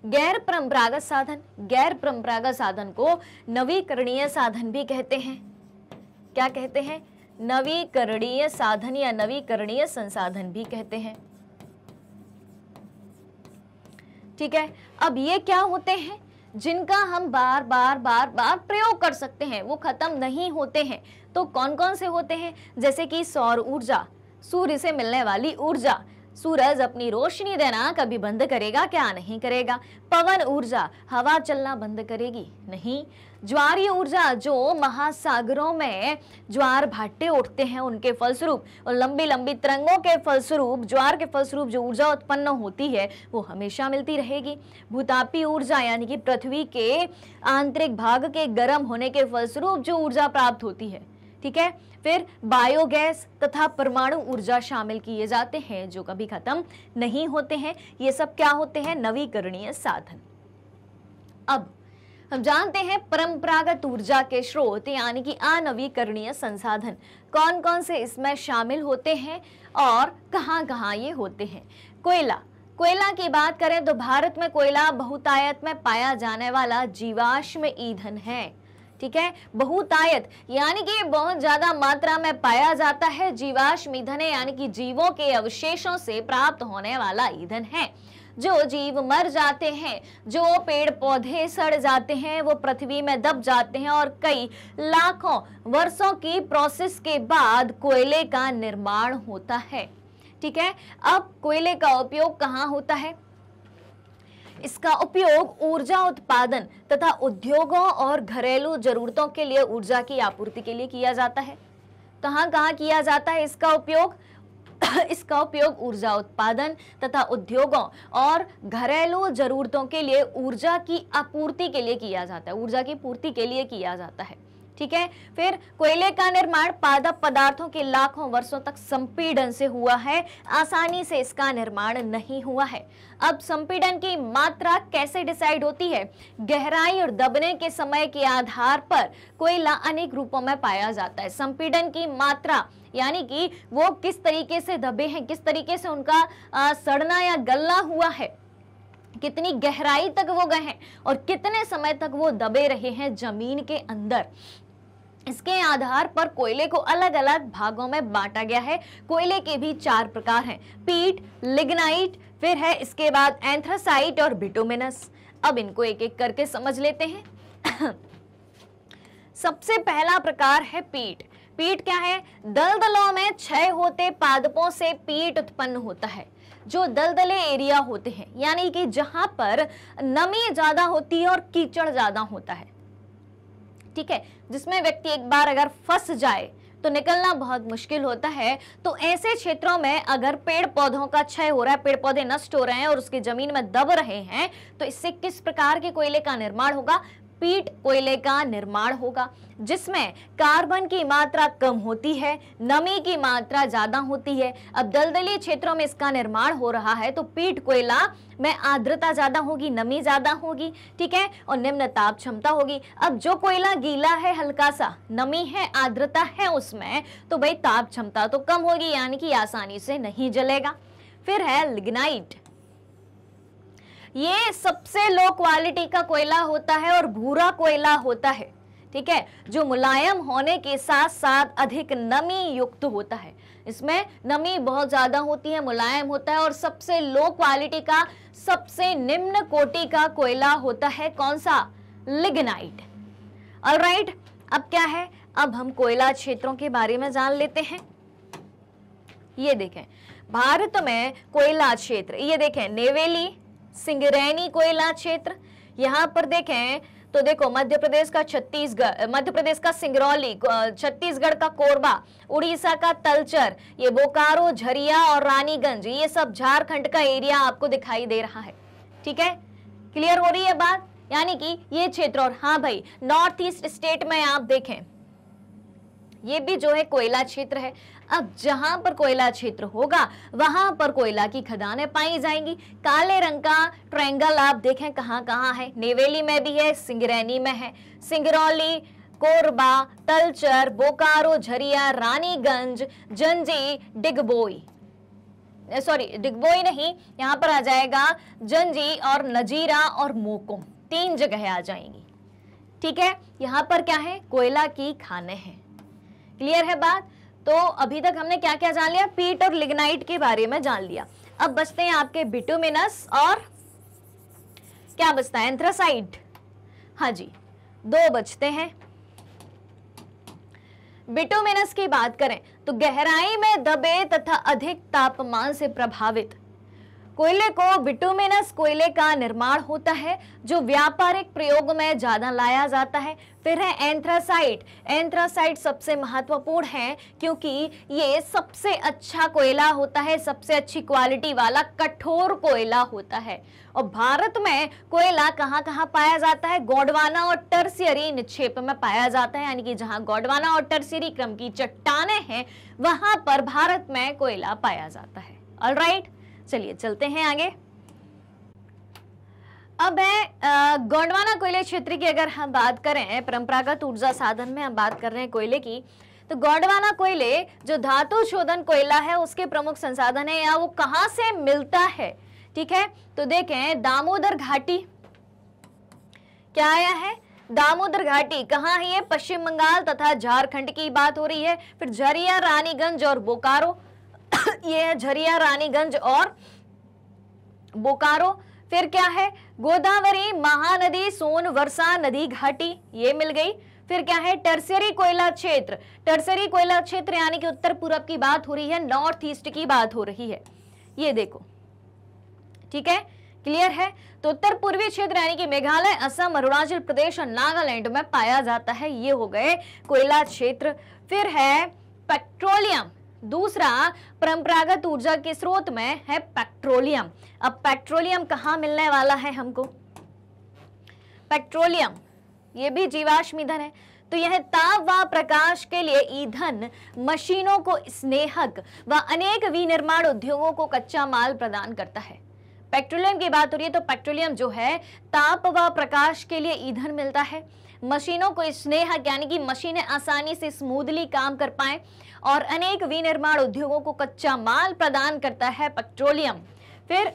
गैर परंपरागत साधन। गैर परंपरागत साधन को नवीकरणीय साधन भी कहते हैं। क्या कहते हैं? नवीकरणीय साधन या नवीकरणीय संसाधन भी कहते हैं। ठीक है, अब ये क्या होते हैं? जिनका हम बार बार प्रयोग कर सकते हैं, वो खत्म नहीं होते हैं। तो कौन कौन से होते हैं? जैसे कि सौर ऊर्जा, सूर्य से मिलने वाली ऊर्जा। सूरज अपनी रोशनी देना कभी बंद करेगा क्या? नहीं करेगा। पवन ऊर्जा, हवा चलना बंद करेगी? नहीं। ज्वारीय ऊर्जा, जो महासागरों में ज्वार भाटे उठते हैं उनके फलस्वरूप और लंबी लंबी तरंगों के फलस्वरूप, ज्वार के फलस्वरूप जो ऊर्जा उत्पन्न होती है वो हमेशा मिलती रहेगी। भूतापीय ऊर्जा यानी कि पृथ्वी के आंतरिक भाग के गर्म होने के फलस्वरूप जो ऊर्जा प्राप्त होती है। ठीक है, फिर बायोगैस तथा परमाणु ऊर्जा शामिल किए जाते हैं जो कभी खत्म नहीं होते हैं। ये सब क्या होते हैं? नवीकरणीय साधन। अब हम जानते हैं परंपरागत ऊर्जा के स्रोत यानी कि अनवीकरणीय संसाधन कौन कौन से इसमें शामिल होते हैं और कहां कहां ये होते हैं। कोयला की बात करें तो भारत में कोयला बहुतायत में पाया जाने वाला जीवाश्म ईंधन है। ठीक है, बहुतायत यानी कि बहुत ज्यादा मात्रा में पाया जाता है। जीवाश्म ईंधन है यानी कि जीवों के अवशेषों से प्राप्त होने वाला ईंधन है। जो जीव मर जाते हैं, जो पेड़ पौधे सड़ जाते हैं, वो पृथ्वी में दब जाते हैं और कई लाखों वर्षों की प्रोसेस के बाद कोयले का निर्माण होता है। ठीक है, अब कोयले का उपयोग कहाँ होता है? इसका उपयोग ऊर्जा उत्पादन तथा उद्योगों और घरेलू जरूरतों के लिए ऊर्जा की आपूर्ति के लिए किया जाता है। कहाँ कहाँ किया जाता है इसका उपयोग? इसका उपयोग ऊर्जा उत्पादन तथा उद्योगों और घरेलू जरूरतों के लिए ऊर्जा की आपूर्ति के लिए किया जाता है, ऊर्जा की पूर्ति के लिए किया जाता है। ठीक है, फिर कोयले का निर्माण पादप पदार्थों के लाखों वर्षों तक संपीड़न से हुआ है, आसानी से इसका निर्माण नहीं हुआ है। अब संपीड़न की मात्रा कैसे डिसाइड होती है? गहराई और दबने के समय के आधार पर कोयला अनेक रूपों में पाया जाता है। संपीड़न की मात्रा यानी कि वो किस तरीके से दबे हैं, किस तरीके से उनका सड़ना या गलना हुआ है, कितनी गहराई तक वो गए हैं और कितने समय तक वो दबे रहे हैं जमीन के अंदर। इसके आधार पर कोयले को अलग अलग भागों में बांटा गया है। कोयले के भी 4 प्रकार हैं, पीट, लिग्नाइट, फिर है इसके बाद एंथ्रासाइट और बिटुमिनस। अब इनको एक एक करके समझ लेते हैं। सबसे पहला प्रकार है पीट। पीट क्या है? दलदलों में क्षय होते पादपों से पीट उत्पन्न होता है। जो दलदले एरिया होते हैं, यानी कि जहां पर नमी ज्यादा होती है और कीचड़ ज्यादा होता है, ठीक है, जिसमें व्यक्ति एक बार अगर फंस जाए तो निकलना बहुत मुश्किल होता है। तो ऐसे क्षेत्रों में अगर पेड़ पौधों का क्षय हो रहा है, पेड़ पौधे नष्ट हो रहे हैं और उसकी जमीन में दब रहे हैं, तो इससे किस प्रकार के कोयले का निर्माण होगा? पीट कोयले का निर्माण होगा, जिसमें कार्बन की मात्रा कम होती है, नमी की मात्रा ज्यादा होती है। अब दलदली क्षेत्रों में इसका निर्माण हो रहा है तो पीट कोयला में आर्द्रता ज्यादा होगी, नमी ज्यादा होगी, ठीक है, और निम्न ताप क्षमता होगी। अब जो कोयला गीला है, हल्का सा नमी है, आर्द्रता है उसमें, तो भाई ताप क्षमता तो कम होगी, यानी कि आसानी से नहीं जलेगा। फिर है लिग्नाइट। ये सबसे लो क्वालिटी का कोयला होता है और भूरा कोयला होता है, ठीक है, जो मुलायम होने के साथ साथ अधिक नमी युक्त होता है। इसमें नमी बहुत ज्यादा होती है, मुलायम होता है और सबसे लो क्वालिटी का, सबसे निम्न कोटि का कोयला होता है कौन सा? लिग्नाइट। ऑलराइट, अब क्या है, अब हम कोयला क्षेत्रों के बारे में जान लेते हैं। ये देखें भारत में कोयला क्षेत्र, ये देखें नेवेली, सिंगरैनी कोयला क्षेत्र। यहां पर देखें तो देखो मध्य प्रदेश का छत्तीसगढ़, मध्य प्रदेश का सिंगरौली, छत्तीसगढ़ का कोरबा, उड़ीसा का तलचर, ये बोकारो, झरिया और रानीगंज, ये सब झारखंड का एरिया आपको दिखाई दे रहा है, ठीक है, क्लियर हो रही है बात? यानी कि ये क्षेत्र, और हाँ भाई नॉर्थ ईस्ट स्टेट में आप देखें ये भी जो है कोयला क्षेत्र है। अब जहां पर कोयला क्षेत्र होगा वहां पर कोयला की खदानें पाई जाएंगी। काले रंग का ट्रायंगल आप देखें कहां कहां है, नेवेली में भी है, सिंगरैनी में है, सिंगरौली, कोरबा, तलचर, बोकारो, झरिया, रानीगंज, जंजी, डिगबोई, सॉरी डिगबोई नहीं, यहां पर आ जाएगा जंजी और नजीरा और मोकोम, 3 जगह आ जाएंगी, ठीक है। यहां पर क्या है? कोयला की खानें हैं। क्लियर है बात? तो अभी तक हमने क्या क्या जान लिया? पीट और लिग्नाइट के बारे में जान लिया। अब बचते हैं आपके बिटुमिनस और क्या बचता है? एंथ्रासाइट। हाँ जी, 2 बचते हैं। बिटुमिनस की बात करें तो गहराई में दबे तथा अधिक तापमान से प्रभावित कोयले को बिटुमिनस कोयले का निर्माण होता है, जो व्यापारिक प्रयोग में ज्यादा लाया जाता है। फिर है एंथ्रासाइट। एंथ्रासाइट सबसे महत्वपूर्ण है क्योंकि ये सबसे अच्छा कोयला होता है, सबसे अच्छी क्वालिटी वाला कठोर कोयला होता है। और भारत में कोयला कहाँ कहाँ पाया जाता है? गोंडवाना और टर्शियरी निक्षेप में पाया जाता है, यानी कि जहां गोंडवाना और टर्शियरी क्रम की चट्टानें हैं वहां पर भारत में कोयला पाया जाता है। ऑलराइट, चलिए चलते हैं आगे। अब है गोंडवाना कोयले क्षेत्र की अगर हम बात करें, परंपरागत ऊर्जा साधन में हम बात कर रहे हैं कोयले की, तो गोंडवाना कोयले जो धातु शोधन कोयला है उसके प्रमुख संसाधन है, या वो कहां से मिलता है? ठीक है, तो देखें दामोदर घाटी, क्या आया है? दामोदर घाटी कहाँ है? ये पश्चिम बंगाल तथा झारखंड की बात हो रही है। फिर झरिया, रानीगंज और बोकारो ये है झरिया, रानीगंज और बोकारो। फिर क्या है? गोदावरी, महानदी, सोन, वर्षा नदी घाटी, ये मिल गई। फिर क्या है? टर्शियरी कोयला क्षेत्र। टर्शियरी कोयला क्षेत्र यानी कि उत्तर पूर्व की बात हो रही है, नॉर्थ ईस्ट की बात हो रही है, ये देखो, ठीक है, क्लियर है। तो उत्तर पूर्वी क्षेत्र यानी कि मेघालय, असम, अरुणाचल प्रदेश और नागालैंड में पाया जाता है, ये हो गए कोयला क्षेत्र। फिर है पेट्रोलियम, दूसरा परंपरागत ऊर्जा के स्रोत में है पेट्रोलियम। अब पेट्रोलियम कहाँ मिलने वाला है हमको? पेट्रोलियम ये भी जीवाश्म ईंधन है, तो यह ताप व प्रकाश के लिए ईंधन, मशीनों को स्नेहक व अनेक विनिर्माण उद्योगों को कच्चा माल प्रदान करता है। पेट्रोलियम की बात हो रही है तो पेट्रोलियम जो है ताप व प्रकाश के लिए ईंधन मिलता है, मशीनों को स्नेहक यानी कि मशीनें आसानी से स्मूथली काम कर पाएं, और अनेक विनिर्माण उद्योगों को कच्चा माल प्रदान करता है पेट्रोलियम। फिर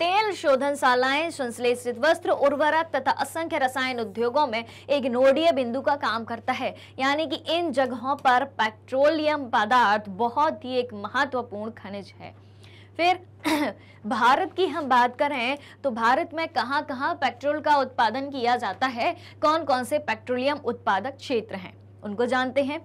तेल शोधनशालाएं, संश्लेषित वस्त्र, उर्वरक तथा असंख्य रसायन उद्योगों में एक नोडीय बिंदु का काम करता है, यानी कि इन जगहों पर पेट्रोलियम पदार्थ बहुत ही एक महत्वपूर्ण खनिज है। फिर भारत की हम बात करें तो भारत में कहां कहां पेट्रोल का उत्पादन किया जाता है, कौन कौन से पेट्रोलियम उत्पादक क्षेत्र हैं, उनको जानते हैं।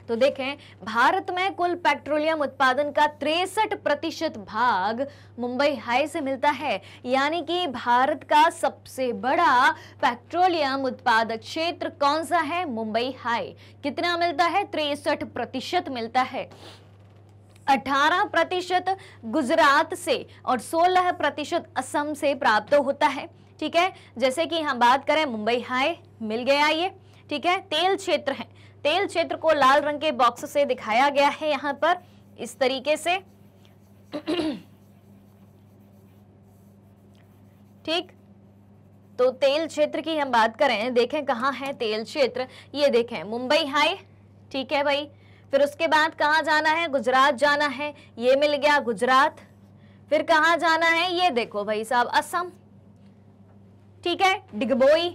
तो देखें, भारत में कुल पेट्रोलियम उत्पादन का 63% भाग मुंबई हाई से मिलता है, यानी कि भारत का सबसे बड़ा पेट्रोलियम उत्पादक क्षेत्र कौन सा है? मुंबई हाई। कितना मिलता है? 63% मिलता है। 18% गुजरात से और 16% असम से प्राप्त होता है। ठीक है, जैसे कि हम बात करें मुंबई हाई मिल गया ये। ठीक है, तेल क्षेत्र है, तेल क्षेत्र को लाल रंग के बॉक्स से दिखाया गया है यहां पर इस तरीके से। ठीक, तो तेल क्षेत्र की हम बात करें, देखें कहां है तेल क्षेत्र, ये देखें मुंबई हाई। ठीक है भाई, फिर उसके बाद कहां जाना है? गुजरात जाना है, ये मिल गया गुजरात। फिर कहां जाना है? ये देखो भाई साहब असम। ठीक है, डिगबोई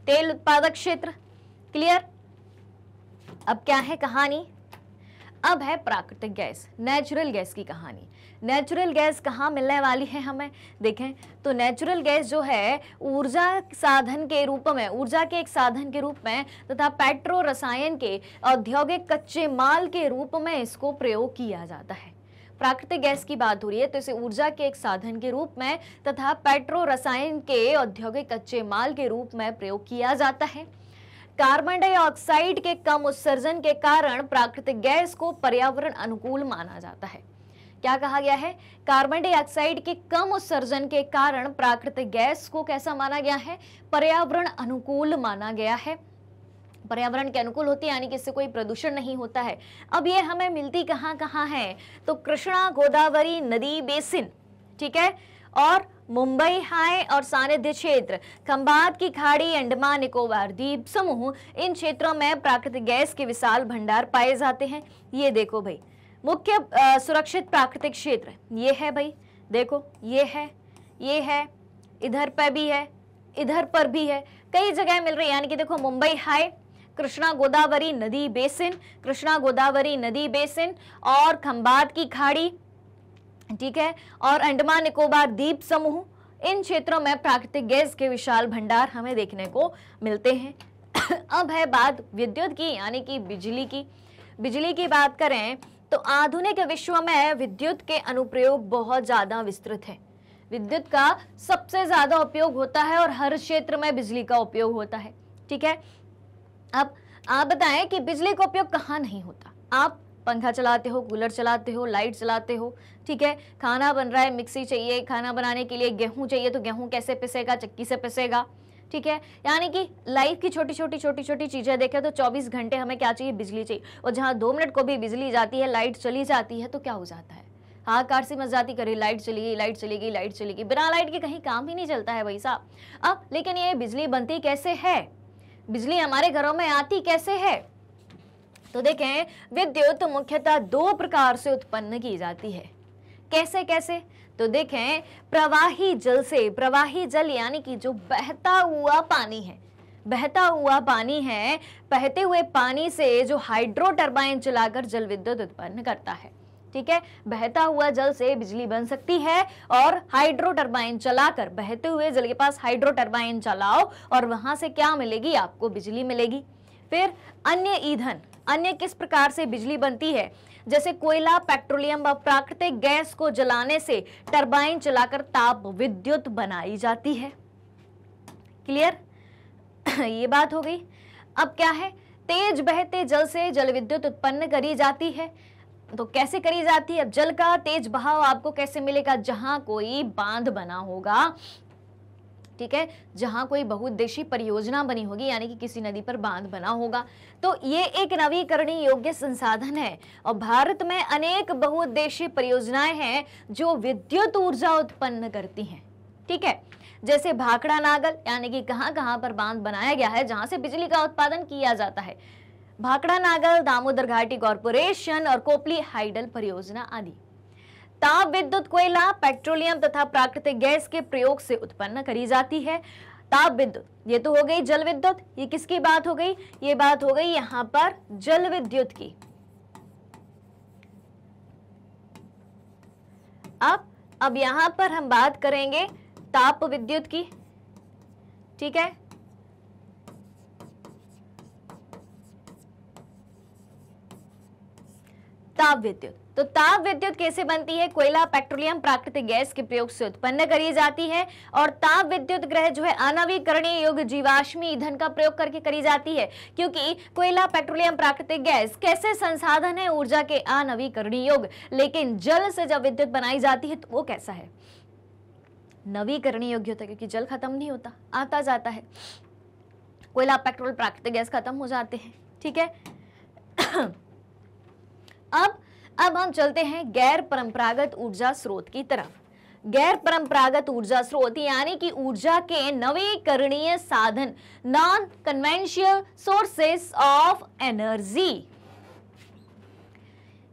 तेल उत्पादक क्षेत्र। क्लियर? अब क्या है कहानी? अब है प्राकृतिक गैस, नेचुरल गैस की कहानी। नेचुरल गैस कहाँ मिलने वाली है हमें? देखें तो नेचुरल गैस जो है ऊर्जा साधन के रूप में, ऊर्जा के एक साधन के रूप में तथा पेट्रो रसायन के औद्योगिक कच्चे माल के रूप में इसको प्रयोग किया जाता है। प्राकृतिक गैस की बात हो रही है तो इसे ऊर्जा के एक साधन के रूप में तथा पेट्रो रसायन के औद्योगिक कच्चे माल के रूप में प्रयोग किया जाता है। कार्बन डाइऑक्साइड के कम उत्सर्जन के कारण प्राकृतिक गैस को पर्यावरण अनुकूल माना जाता है। क्या कहा गया है? कार्बन डाइऑक्साइड के कम उत्सर्जन के कारण प्राकृतिक गैस को कैसा माना गया है? पर्यावरण अनुकूल माना गया है। पर्यावरण के अनुकूल होती है यानी कि इससे कोई प्रदूषण नहीं होता है। अब ये हमें मिलती कहाँ कहाँ है? तो कृष्णा गोदावरी नदी बेसिन, ठीक है, और मुंबई हाई और सानिध्य क्षेत्र, खंबात की खाड़ी, अंडमान निकोबार द्वीप समूह, इन क्षेत्रों में प्राकृतिक गैस के विशाल भंडार पाए जाते हैं। ये देखो भाई, मुख्य सुरक्षित प्राकृतिक क्षेत्र ये है भाई, देखो ये है, इधर पर भी है, इधर पर भी है, कई जगह मिल रही है। यानी कि देखो मुंबई हाई, कृष्णा गोदावरी नदी बेसिन, कृष्णा गोदावरी नदी बेसिन और खंबात की खाड़ी, ठीक है, और अंडमान निकोबार द्वीप समूह, इन क्षेत्रों में प्राकृतिक गैस के विशाल भंडार हमें देखने को मिलते हैं। अब है बात विद्युत की, यानी कि बिजली की। बिजली की बात करें तो आधुनिक विश्व में विद्युत के अनुप्रयोग बहुत ज्यादा विस्तृत है। विद्युत का सबसे ज्यादा उपयोग होता है और हर क्षेत्र में बिजली का उपयोग होता है। ठीक है, अब आप बताएं कि बिजली का उपयोग कहाँ नहीं होता? आप पंखा चलाते हो, कूलर चलाते हो, लाइट चलाते हो, ठीक है, खाना बन रहा है, मिक्सी चाहिए, खाना बनाने के लिए गेहूं चाहिए तो गेहूं कैसे पिसेगा? चक्की से पिसेगा। ठीक है, यानी कि लाइफ की छोटी छोटी चीजें देखें तो 24 घंटे हमें क्या चाहिए? बिजली चाहिए। और जहां 2 मिनट को भी बिजली जाती है, लाइट चली जाती है तो क्या हो जाता है? हाहाकार सी मच जाती, करे लाइट चली गई, लाइट चली गई, लाइट चली गई। बिना लाइट के कहीं काम ही नहीं चलता है भाई साहब। अब लेकिन ये बिजली बनती कैसे है? बिजली हमारे घरों में आती कैसे है? तो देखें, विद्युत मुख्यतः 2 प्रकार से उत्पन्न की जाती है। कैसे कैसे? तो देखें, प्रवाही जल से। प्रवाही जल यानी कि जो बहता हुआ पानी है, बहता हुआ पानी है, बहते हुए पानी से जो हाइड्रो टरबाइन चलाकर जल विद्युत उत्पन्न करता है। ठीक है, बहता हुआ जल से बिजली बन सकती है और हाइड्रो टरबाइन चलाकर, बहते हुए जल के पास हाइड्रो टरबाइन चलाओ और वहां से क्या मिलेगी? आपको बिजली मिलेगी। फिर अन्य ईंधन, अन्य किस प्रकार से बिजली बनती है? जैसे कोयला, पेट्रोलियम व प्राकृतिक गैस को जलाने से टरबाइन चलाकर ताप विद्युत बनाई जाती है। क्लियर? ये बात हो गई। अब क्या है? तेज बहते जल से जल विद्युत उत्पन्न करी जाती है। तो कैसे करी जाती है? अब जल का तेज बहाव आपको कैसे मिलेगा? जहां कोई बांध बना होगा, ठीक है, जहां कोई बहुउद्देशीय परियोजना बनी होगी, यानी कि किसी नदी पर बांध बना होगा, तो ये एक नवीकरणीय योग्य संसाधन है। और भारत में अनेक बहुउद्देशीय परियोजनाएं हैं जो विद्युत ऊर्जा उत्पन्न करती हैं। ठीक है, जैसे भाखड़ा नागल, यानी कि कहां कहां पर बांध बनाया गया है जहां से बिजली का उत्पादन किया जाता है। भाखड़ा नागल, दामोदर घाटी कॉरपोरेशन और कोपली हाइडल परियोजना आदि। ताप विद्युत कोयला, पेट्रोलियम तथा प्राकृतिक गैस के प्रयोग से उत्पन्न करी जाती है। ताप विद्युत, ये तो हो गई जल विद्युत। ये किसकी बात हो गई? ये बात हो गई यहां पर जल विद्युत की। अब यहां पर हम बात करेंगे ताप विद्युत की। ठीक है, ताप विद्युत। तो ताप विद्युत कैसे बनती है? कोयला, पेट्रोलियम, प्राकृतिक गैस के प्रयोग से उत्पन्न करी जाती है। और ताप विद्युत ग्रह जो है अनवीकरणीय योग्य जीवाश्मी ईंधन का प्रयोग करके करी जाती है, क्योंकि कोयला, पेट्रोलियम, प्राकृतिक गैस कैसे संसाधन है ऊर्जा के अनवीकरणीय योग्य, लेकिन जल से जब विद्युत बनाई जाती है तो वो कैसा है? नवीकरणीय योग्य होता है, क्योंकि जल खत्म नहीं होता, आता जाता है। कोयला, पेट्रोल, प्राकृतिक गैस खत्म हो जाते हैं, ठीक है। अब हम चलते हैं गैर परंपरागत ऊर्जा स्रोत की तरफ। गैर परंपरागत ऊर्जा स्रोत यानी कि ऊर्जा के नवीकरणीय साधन, non conventional sources of energy.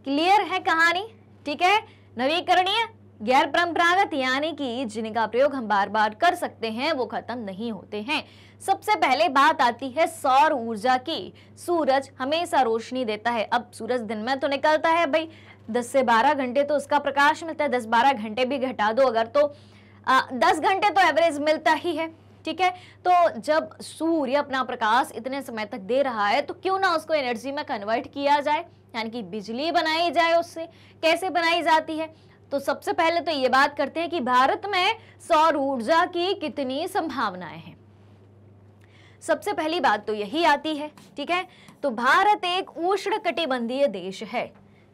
Clear है कहानी? ठीक है। नवीकरणीय, गैर परंपरागत यानी कि जिनका प्रयोग हम बार बार कर सकते हैं, वो खत्म नहीं होते हैं। सबसे पहले बात आती है सौर ऊर्जा की। सूरज हमेशा रोशनी देता है। अब सूरज दिन में तो निकलता है भाई, 10 से 12 घंटे तो उसका प्रकाश मिलता है। 10-12 घंटे भी घटा दो अगर, तो 10 घंटे तो एवरेज मिलता ही है, ठीक है। तो जब सूर्य अपना प्रकाश इतने समय तक दे रहा है, तो क्यों ना उसको एनर्जी में कन्वर्ट किया जाए, यानी कि बिजली बनाई जाए उससे। कैसे बनाई जाती है? तो सबसे पहले तो ये बात करते हैं कि भारत में सौर ऊर्जा की कितनी संभावनाएं हैं। सबसे पहली बात तो यही आती है, ठीक है। तो भारत एक उष्णकटिबंधीय देश है।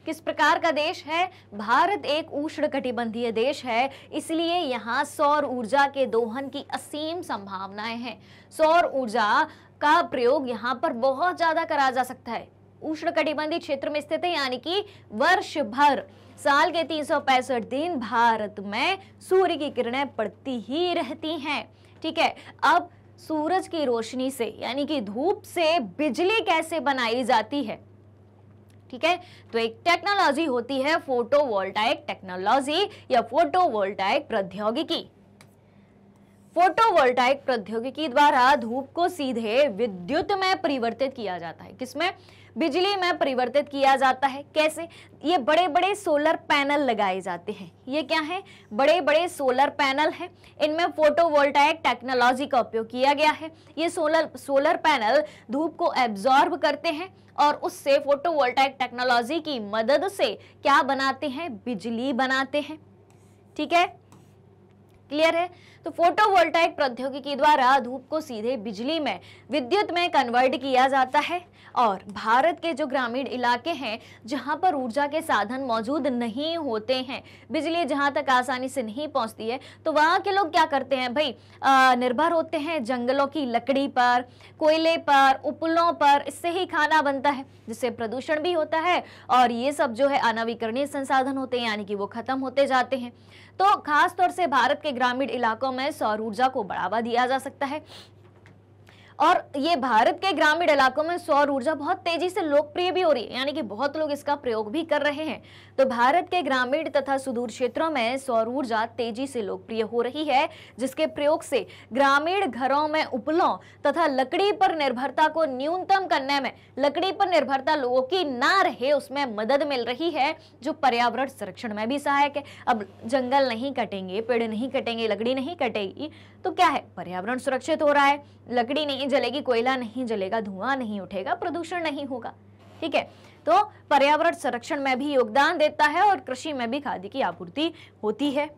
किस प्रकार का देश है? भारत एक उष्णकटिबंधीय देश है, इसलिए यहाँ सौर ऊर्जा के दोहन की असीम संभावनाएं हैं। सौर ऊर्जा का प्रयोग यहाँ पर बहुत ज्यादा करा जा सकता है। उष्णकटिबंधीय क्षेत्र में स्थित है, यानी कि वर्ष भर, साल के 365 दिन भारत में सूर्य की किरणें पड़ती ही रहती हैं, ठीक है। अब सूरज की रोशनी से, यानी कि धूप से बिजली कैसे बनाई जाती है, ठीक है। तो एक टेक्नोलॉजी होती है फोटोवोल्टाइक टेक्नोलॉजी या फोटोवोल्टाइक प्रौद्योगिकी। फोटोवोल्टाइक प्रौद्योगिकी द्वारा धूप को सीधे विद्युत में परिवर्तित किया जाता है। किसमें? बिजली में परिवर्तित किया जाता है। कैसे? ये बड़े बड़े सोलर पैनल लगाए जाते हैं। ये क्या है? बड़े बड़े सोलर पैनल हैं। इनमें फोटोवोल्टाइक टेक्नोलॉजी का उपयोग किया गया है। ये सोलर पैनल धूप को एब्जॉर्ब करते हैं और उससे फोटोवोल्टाइक टेक्नोलॉजी की मदद से क्या बनाते हैं? बिजली बनाते हैं, ठीक है। क्लियर है? तो फोटोवोल्टाइक प्रौद्योगिकी द्वारा धूप को सीधे बिजली में, विद्युत में कन्वर्ट किया जाता है। और भारत के जो ग्रामीण इलाके हैं, जहां पर ऊर्जा के साधन मौजूद नहीं होते हैं, बिजली जहां तक आसानी से नहीं पहुंचती है, तो वहां के लोग क्या करते हैं भाई? निर्भर होते हैं जंगलों की लकड़ी पर, कोयले पर, उपलों पर। इससे ही खाना बनता है, जिससे प्रदूषण भी होता है और ये सब जो है अनवीकरणीय संसाधन होते हैं, यानी कि वो खत्म होते जाते हैं। तो खास तौर से भारत के ग्रामीण इलाकों में सौर ऊर्जा को बढ़ावा दिया जा सकता है। और ये भारत के ग्रामीण इलाकों में सौर ऊर्जा बहुत तेजी से लोकप्रिय भी हो रही है, यानी कि बहुत लोग इसका प्रयोग भी कर रहे हैं। तो भारत के ग्रामीण तथा सुदूर क्षेत्रों में सौर ऊर्जा तेजी से लोकप्रिय हो रही है, जिसके प्रयोग से ग्रामीण घरों में उपलों तथा लकड़ी पर निर्भरता को न्यूनतम करने में, लकड़ी पर निर्भरता लोगों की ना रहे, उसमें मदद मिल रही है, जो पर्यावरण संरक्षण में भी सहायक है। अब जंगल नहीं कटेंगे, पेड़ नहीं कटेंगे, लकड़ी नहीं कटेगी, तो क्या है? पर्यावरण सुरक्षित हो रहा है। लकड़ी नहीं जलेगी, कोयला नहीं जलेगा, धुआं नहीं उठेगा, प्रदूषण नहीं होगा, ठीक है। तो पर्यावरण संरक्षण में भी योगदान देता है और कृषि में भी खाद्य की आपूर्ति होती है।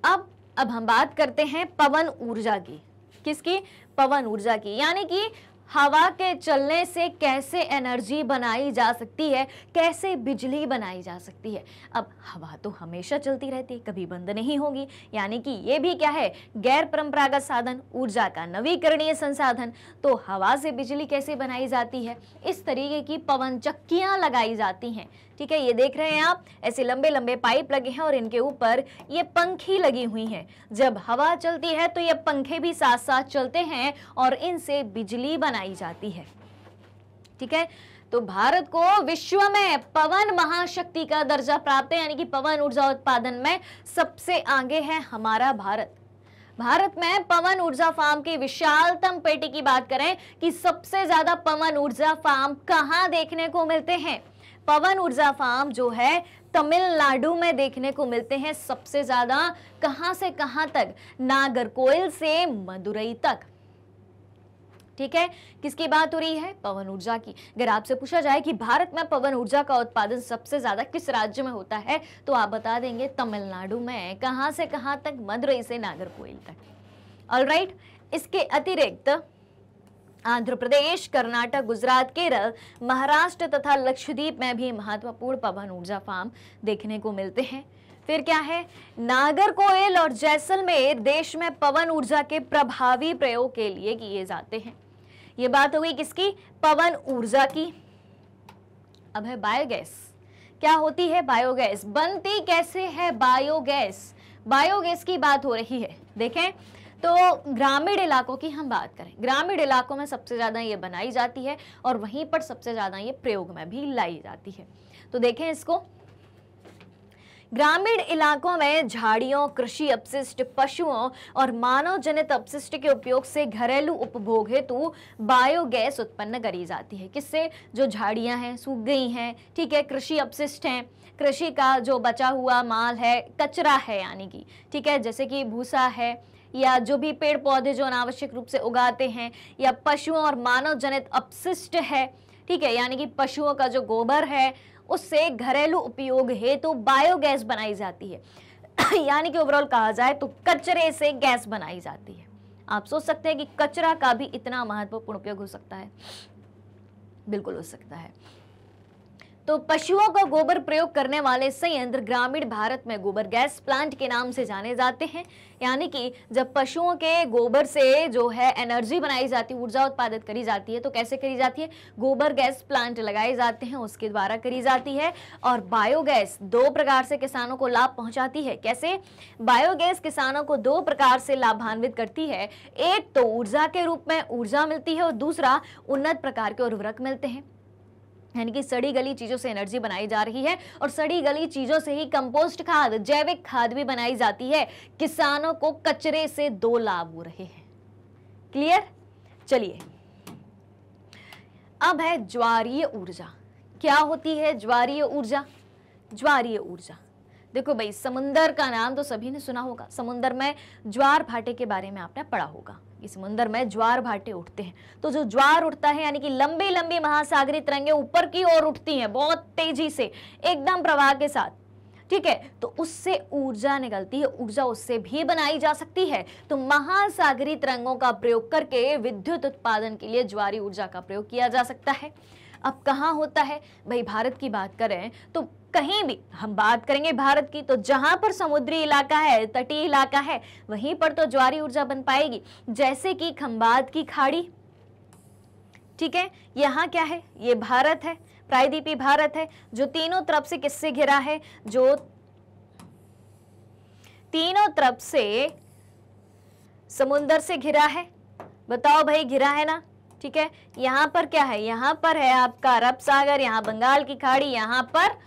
अब हम बात करते हैं पवन ऊर्जा की। किसकी? पवन ऊर्जा की, यानी कि हवा के चलने से कैसे एनर्जी बनाई जा सकती है, कैसे बिजली बनाई जा सकती है। अब हवा तो हमेशा चलती रहती है, कभी बंद नहीं होगी, यानी कि ये भी क्या है? गैर परंपरागत साधन, ऊर्जा का नवीकरणीय संसाधन। तो हवा से बिजली कैसे बनाई जाती है? इस तरीके की पवन चक्कियां लगाई जाती हैं, ठीक है। ये देख रहे हैं आप, ऐसे लंबे लंबे पाइप लगे हैं और इनके ऊपर ये पंखी लगी हुई हैं। जब हवा चलती है तो ये पंखे भी साथ साथ चलते हैं और इनसे बिजली बनाई जाती है, ठीक है। तो भारत को विश्व में पवन महाशक्ति का दर्जा प्राप्त है, यानी कि पवन ऊर्जा उत्पादन में सबसे आगे है हमारा भारत। भारत में पवन ऊर्जा फार्म की विशालतम पेटी की बात करें कि सबसे ज्यादा पवन ऊर्जा फार्म कहां देखने को मिलते हैं? पवन ऊर्जा फार्म जो है तमिलनाडु में देखने को मिलते हैं सबसे ज्यादा। कहां से कहां तक? नागरकोइल से मदुरई तक। ठीक है, किसकी बात हो रही है? पवन ऊर्जा की। अगर आपसे पूछा जाए कि भारत में पवन ऊर्जा का उत्पादन सबसे ज्यादा किस राज्य में होता है, तो आप बता देंगे तमिलनाडु में। कहां से कहां तक? मदुरई से नागरकोइल तक। ऑलराइट, इसके अतिरिक्त आंध्र प्रदेश, कर्नाटक, गुजरात, केरल, महाराष्ट्र तथा लक्षद्वीप में भी महत्वपूर्ण पवन ऊर्जा फार्म देखने को मिलते हैं। फिर क्या है? नागरकोइल और जैसलमेर देश में पवन ऊर्जा के प्रभावी प्रयोग के लिए किए जाते हैं। ये बात हो गई किसकी? पवन ऊर्जा की। अब है बायोगैस। क्या होती है बायोगैस? बनती कैसे है बायोगैस? बायोगैस की बात हो रही है। देखें तो ग्रामीण इलाकों की हम बात करें, ग्रामीण इलाकों में सबसे ज्यादा ये बनाई जाती है और वहीं पर सबसे ज्यादा ये प्रयोग में भी लाई जाती है। तो देखें इसको, ग्रामीण इलाकों में झाड़ियों, कृषि अपशिष्ट, पशुओं और मानव जनित अपशिष्ट के उपयोग से घरेलू उपभोग हेतु बायोगैस उत्पन्न करी जाती है। किससे? जो झाड़ियां हैं सूख गई हैं, ठीक है, कृषि अपशिष्ट हैं, कृषि का जो बचा हुआ माल है, कचरा है यानी कि, ठीक है, जैसे कि भूसा है या जो भी पेड़ पौधे जो अनावश्यक रूप से उगाते हैं, या पशुओं और मानव जनित अपशिष्ट है, ठीक है, यानी कि पशुओं का जो गोबर है उससे घरेलू उपयोग हेतु बायोगैस बनाई जाती है। यानी कि ओवरऑल कहा जाए तो कचरे से गैस बनाई जाती है। आप सोच सकते हैं कि कचरा का भी इतना महत्वपूर्ण उपयोग हो सकता है? बिल्कुल हो सकता है। तो पशुओं का गोबर प्रयोग करने वाले संयंत्र ग्रामीण भारत में गोबर गैस प्लांट के नाम से जाने जाते हैं। यानी कि जब पशुओं के गोबर से जो है एनर्जी बनाई जाती है, ऊर्जा उत्पादित करी जाती है, तो कैसे करी जाती है? गोबर गैस प्लांट लगाए जाते हैं, उसके द्वारा करी जाती है। और बायोगैस दो प्रकार से किसानों को लाभ पहुंचाती है। कैसे? बायोगैस किसानों को दो प्रकार से लाभान्वित करती है। एक तो ऊर्जा के रूप में ऊर्जा मिलती है और दूसरा उन्नत प्रकार के उर्वरक मिलते हैं। यानी कि सड़ी गली चीजों से एनर्जी बनाई जा रही है और सड़ी गली चीजों से ही कंपोस्ट खाद, जैविक खाद भी बनाई जाती है। किसानों को कचरे से दो लाभ हो रहे हैं। क्लियर? चलिए, अब है ज्वारीय ऊर्जा। क्या होती है ज्वारीय ऊर्जा? ज्वारीय ऊर्जा, देखो भाई, समुंदर का नाम तो सभी ने सुना होगा। समुंदर में ज्वार भाटे के बारे में आपने पढ़ा होगा। इस समुंदर में ज्वार भाटे उठते हैं। तो जो ज्वार उठता है यानी कि लंबी लंबी महासागरीय तरंगें ऊपर की ओर उठती हैं बहुत तेजी से, एकदम प्रवाह के साथ, ठीक है, तो उससे ऊर्जा निकलती है। ऊर्जा उससे भी बनाई जा सकती है। तो महासागरीय तरंगों का प्रयोग करके विद्युत उत्पादन के लिए ज्वारीय ऊर्जा का प्रयोग किया जा सकता है। अब कहाँ होता है भाई? भारत की बात करें तो कहीं भी हम बात करेंगे भारत की, तो जहां पर समुद्री इलाका है, तटीय इलाका है, वहीं पर तो ज्वारीय ऊर्जा बन पाएगी। जैसे कि खंबात की खाड़ी, ठीक है, यहाँ क्या है? ये भारत है, प्रायद्वीपीय भारत है, जो तीनों तरफ से किससे घिरा है? जो तीनों तरफ से समुद्र से घिरा है। बताओ भाई, घिरा है ना? ठीक है, यहाँ पर क्या है? यहाँ पर है आपका अरब सागर, यहाँ बंगाल की खाड़ी, यहाँ पर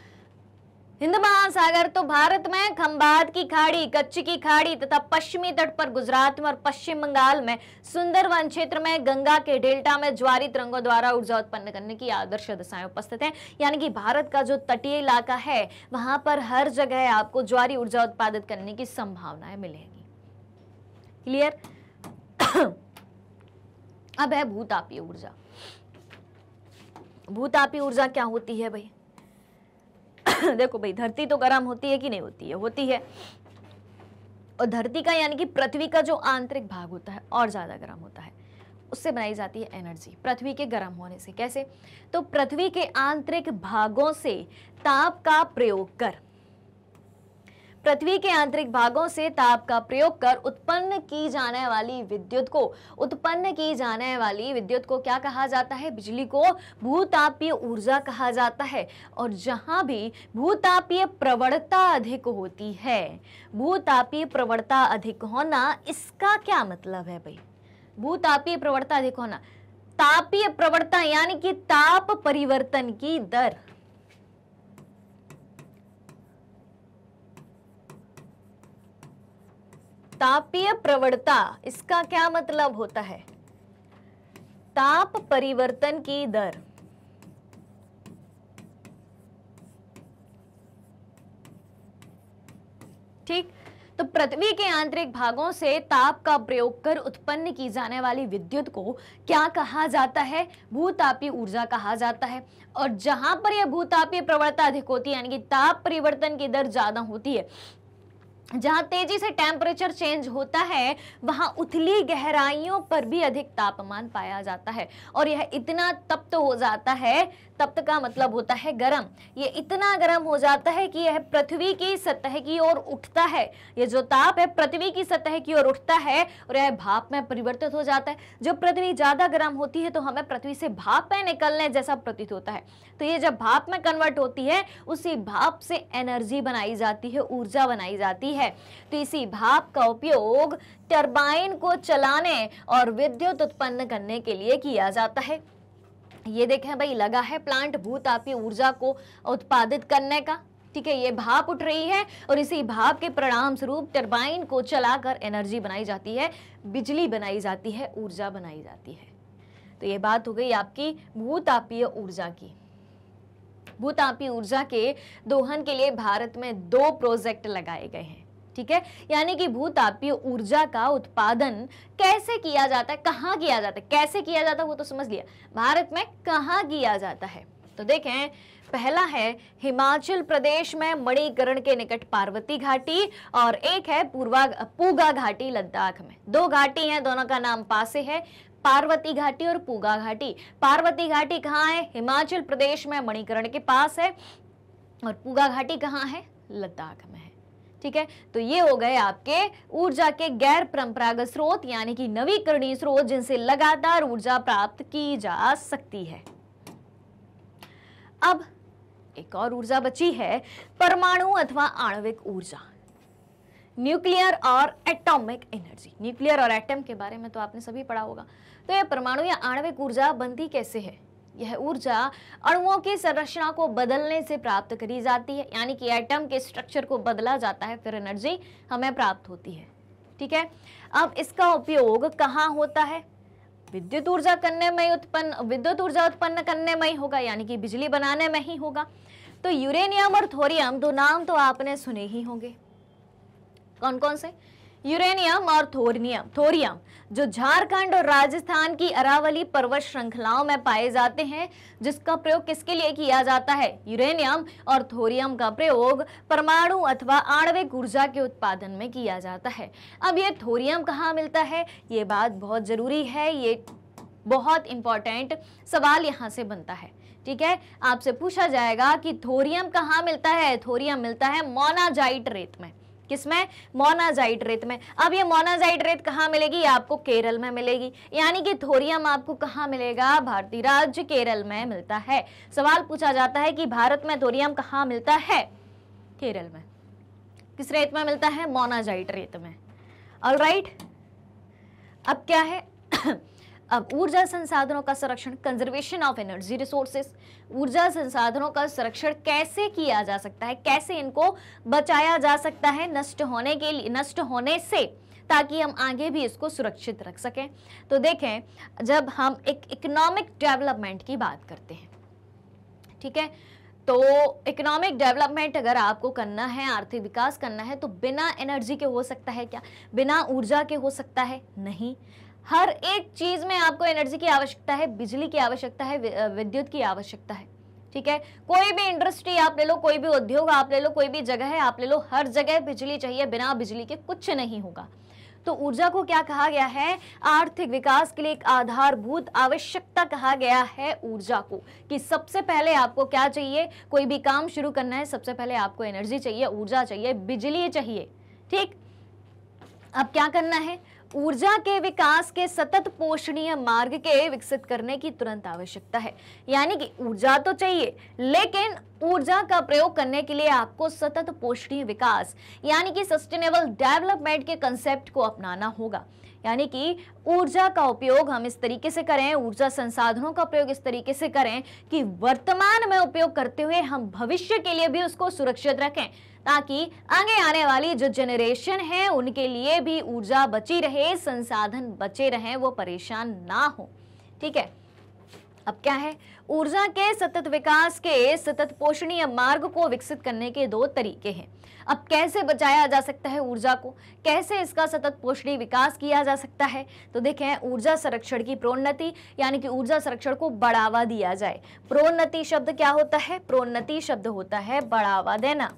हिंद महासागर। तो भारत में खंबात की खाड़ी, कच्छ की खाड़ी तथा पश्चिमी तट पर गुजरात में और पश्चिम बंगाल में सुंदरवन क्षेत्र में गंगा के डेल्टा में ज्वारीय तरंगों द्वारा ऊर्जा उत्पन्न करने की आदर्श दशाएं उपस्थित हैं। यानी कि भारत का जो तटीय इलाका है वहां पर हर जगह आपको ज्वारीय ऊर्जा उत्पादित करने की संभावनाएं मिलेगी। क्लियर? अब है भूतापीय ऊर्जा। भूतापीय ऊर्जा क्या होती है भाई? देखो भाई, धरती तो गर्म होती है कि नहीं होती है? होती है। और धरती का यानी कि पृथ्वी का जो आंतरिक भाग होता है और ज्यादा गर्म होता है, उससे बनाई जाती है एनर्जी पृथ्वी के गर्म होने से। कैसे? तो पृथ्वी के आंतरिक भागों से ताप का प्रयोग कर, पृथ्वी के आंतरिक भागों से ताप का प्रयोग कर उत्पन्न की जाने वाली विद्युत को क्या कहा जाता है? बिजली को भूतापीय ऊर्जा कहा जाता है। और जहां भी भूतापीय प्रवणता अधिक होती है, भूतापीय प्रवणता अधिक होना, इसका क्या मतलब है भाई? भूतापीय प्रवणता अधिक होना, तापीय प्रवणता यानी कि ताप परिवर्तन की दर, तापीय प्रवणता, इसका क्या मतलब होता है? ताप परिवर्तन की दर। ठीक, तो पृथ्वी के आंतरिक भागों से ताप का प्रयोग कर उत्पन्न की जाने वाली विद्युत को क्या कहा जाता है? भूतापीय ऊर्जा कहा जाता है। और जहां पर यह भूतापीय प्रवणता अधिक होती है, यानी कि ताप परिवर्तन की दर ज्यादा होती है, जहां तेजी से टेम्परेचर चेंज होता है, वहां उथली गहराइयों पर भी अधिक तापमान पाया जाता है। और यह इतना तप्त हो जाता है, तप्त का मतलब होता है गर्म, ये इतना गर्म हो जाता है कि यह पृथ्वी की सतह की ओर उठता है। ये जो ताप है पृथ्वी की सतह की ओर उठता है और यह भाप में परिवर्तित हो जाता है। जब पृथ्वी ज्यादा गर्म होती है तो हमें पृथ्वी से भाप में निकलने जैसा प्रतीत होता है। तो ये जब भाप में कन्वर्ट होती है, उसी भाप से एनर्जी बनाई जाती है, ऊर्जा बनाई जाती है। तो इसी भाप का उपयोग टरबाइन को चलाने और विद्युत उत्पन्न करने के लिए किया जाता है। ये देखें भाई, लगा है प्लांट भूतापीय ऊर्जा को उत्पादित करने का। ठीक है, ये भाप उठ रही है और इसी भाप के परिणाम स्वरूप टरबाइन को चलाकर एनर्जी बनाई जाती है, बिजली बनाई जाती है, ऊर्जा बनाई जाती है। तो ये बात हो गई आपकी भूतापीय ऊर्जा की। भूतापीय ऊर्जा के दोहन के लिए भारत में 2 प्रोजेक्ट लगाए गए हैं। ठीक है, यानी कि भूतापीय ऊर्जा का उत्पादन कैसे किया जाता है, कहाँ किया जाता है, कैसे किया जाता है वो तो समझ लिया, भारत में कहाँ किया जाता है। तो देखें, पहला है हिमाचल प्रदेश में मणिकर्ण के निकट पार्वती घाटी, और एक है पूगा घाटी लद्दाख में। 2 घाटी हैं, दोनों का नाम पासे है, पार्वती घाटी और पूगा घाटी। पार्वती घाटी कहाँ है? हिमाचल प्रदेश में मणिकर्ण के पास है, और पूगा घाटी कहाँ है? लद्दाख में है। ठीक है, तो ये हो गए आपके ऊर्जा के गैर परंपरागत स्रोत, यानी कि नवीकरणीय स्रोत जिनसे लगातार ऊर्जा प्राप्त की जा सकती है। अब एक और ऊर्जा बची है, परमाणु अथवा आणविक ऊर्जा, न्यूक्लियर और एटॉमिक एनर्जी। न्यूक्लियर और एटम के बारे में तो आपने सभी पढ़ा होगा। तो यह परमाणु या आणविक ऊर्जा बनती कैसे है? यह ऊर्जा अणुओं की संरचना को बदलने से प्राप्त करी जाती है, यानी कि एटम के स्ट्रक्चर को बदला जाता है, फिर एनर्जी हमें प्राप्त होती है। ठीक है, अब इसका उपयोग कहाँ होता है? विद्युत ऊर्जा उत्पन्न करने में ही होगा, यानी कि बिजली बनाने में ही होगा। तो यूरेनियम और थोरियम, 2 नाम तो आपने सुने ही होंगे। कौन कौन से? यूरेनियम और थोरियम जो झारखंड और राजस्थान की अरावली पर्वत श्रृंखलाओं में पाए जाते हैं, जिसका प्रयोग किसके लिए किया जाता है? यूरेनियम और थोरियम का प्रयोग परमाणु अथवा आणविक ऊर्जा के उत्पादन में किया जाता है। अब ये थोरियम कहाँ मिलता है? ये बात बहुत जरूरी है, ये बहुत इंपॉर्टेंट सवाल यहाँ से बनता है। ठीक है, आपसे पूछा जाएगा कि थोरियम कहाँ मिलता है? थोरियम मिलता है मोनाजाइट रेत में। किसमें? मोनाजाइट रेत में। अब ये मोनाजाइट रेत कहाँ मिलेगी? आपको केरल में मिलेगी, यानी कि थोरियम आपको कहाँ मिलेगा? भारतीय राज्य केरल में मिलता है। सवाल पूछा जाता है कि भारत में थोरियम कहाँ मिलता है? केरल में। किस रेत में मिलता है? मोनाजाइट रेत में। ऑलराइट, अब क्या है? अब ऊर्जा संसाधनों का संरक्षण, कंजर्वेशन ऑफ एनर्जी रिसोर्सेस। ऊर्जा संसाधनों का संरक्षण कैसे किया जा सकता है, कैसे इनको बचाया जा सकता है नष्ट होने से, ताकि हम आगे भी इसको सुरक्षित रख सकें। तो देखें, जब हम एक इकोनॉमिक डेवलपमेंट की बात करते हैं, ठीक है, तो इकोनॉमिक डेवलपमेंट अगर आपको करना है, आर्थिक विकास करना है, तो बिना एनर्जी के हो सकता है क्या? बिना ऊर्जा के हो सकता है? नहीं। हर एक चीज में आपको एनर्जी की आवश्यकता है, बिजली की आवश्यकता है, विद्युत की आवश्यकता है। ठीक है, कोई भी इंडस्ट्री आप ले लो, कोई भी उद्योग आप ले लो, कोई भी जगह है आप ले लो, हर जगह बिजली चाहिए, बिना बिजली के कुछ नहीं होगा। तो ऊर्जा को क्या कहा गया है? आर्थिक विकास के लिए एक आधारभूत आवश्यकता कहा गया है ऊर्जा को, कि सबसे पहले आपको क्या चाहिए? कोई भी काम शुरू करना है, सबसे पहले आपको एनर्जी चाहिए, ऊर्जा चाहिए, बिजली चाहिए। ठीक, अब क्या करना है? ऊर्जा के विकास के सतत पोषणीय मार्ग के विकसित करने की तुरंत आवश्यकता है। यानी कि ऊर्जा तो चाहिए, लेकिन ऊर्जा का प्रयोग करने के लिए आपको सतत पोषणीय विकास यानी कि सस्टेनेबल डेवलपमेंट के कंसेप्ट को अपनाना होगा। यानी कि ऊर्जा का उपयोग हम इस तरीके से करें, ऊर्जा संसाधनों का प्रयोग इस तरीके से करें कि वर्तमान में उपयोग करते हुए हम भविष्य के लिए भी उसको सुरक्षित रखें, ताकि आगे आने वाली जो जनरेशन है उनके लिए भी ऊर्जा बची रहे, संसाधन बचे रहें, वो परेशान ना हो। ठीक है, अब क्या है? ऊर्जा के सतत विकास के सतत पोषणीय मार्ग को विकसित करने के 2 तरीके हैं। अब कैसे बचाया जा सकता है ऊर्जा को, कैसे इसका सतत पोषणीय विकास किया जा सकता है? तो देखें, ऊर्जा संरक्षण की प्रोन्नति, यानी कि ऊर्जा संरक्षण को बढ़ावा दिया जाए। प्रोन्नति शब्द क्या होता है? प्रोन्नति शब्द होता है बढ़ावा देना।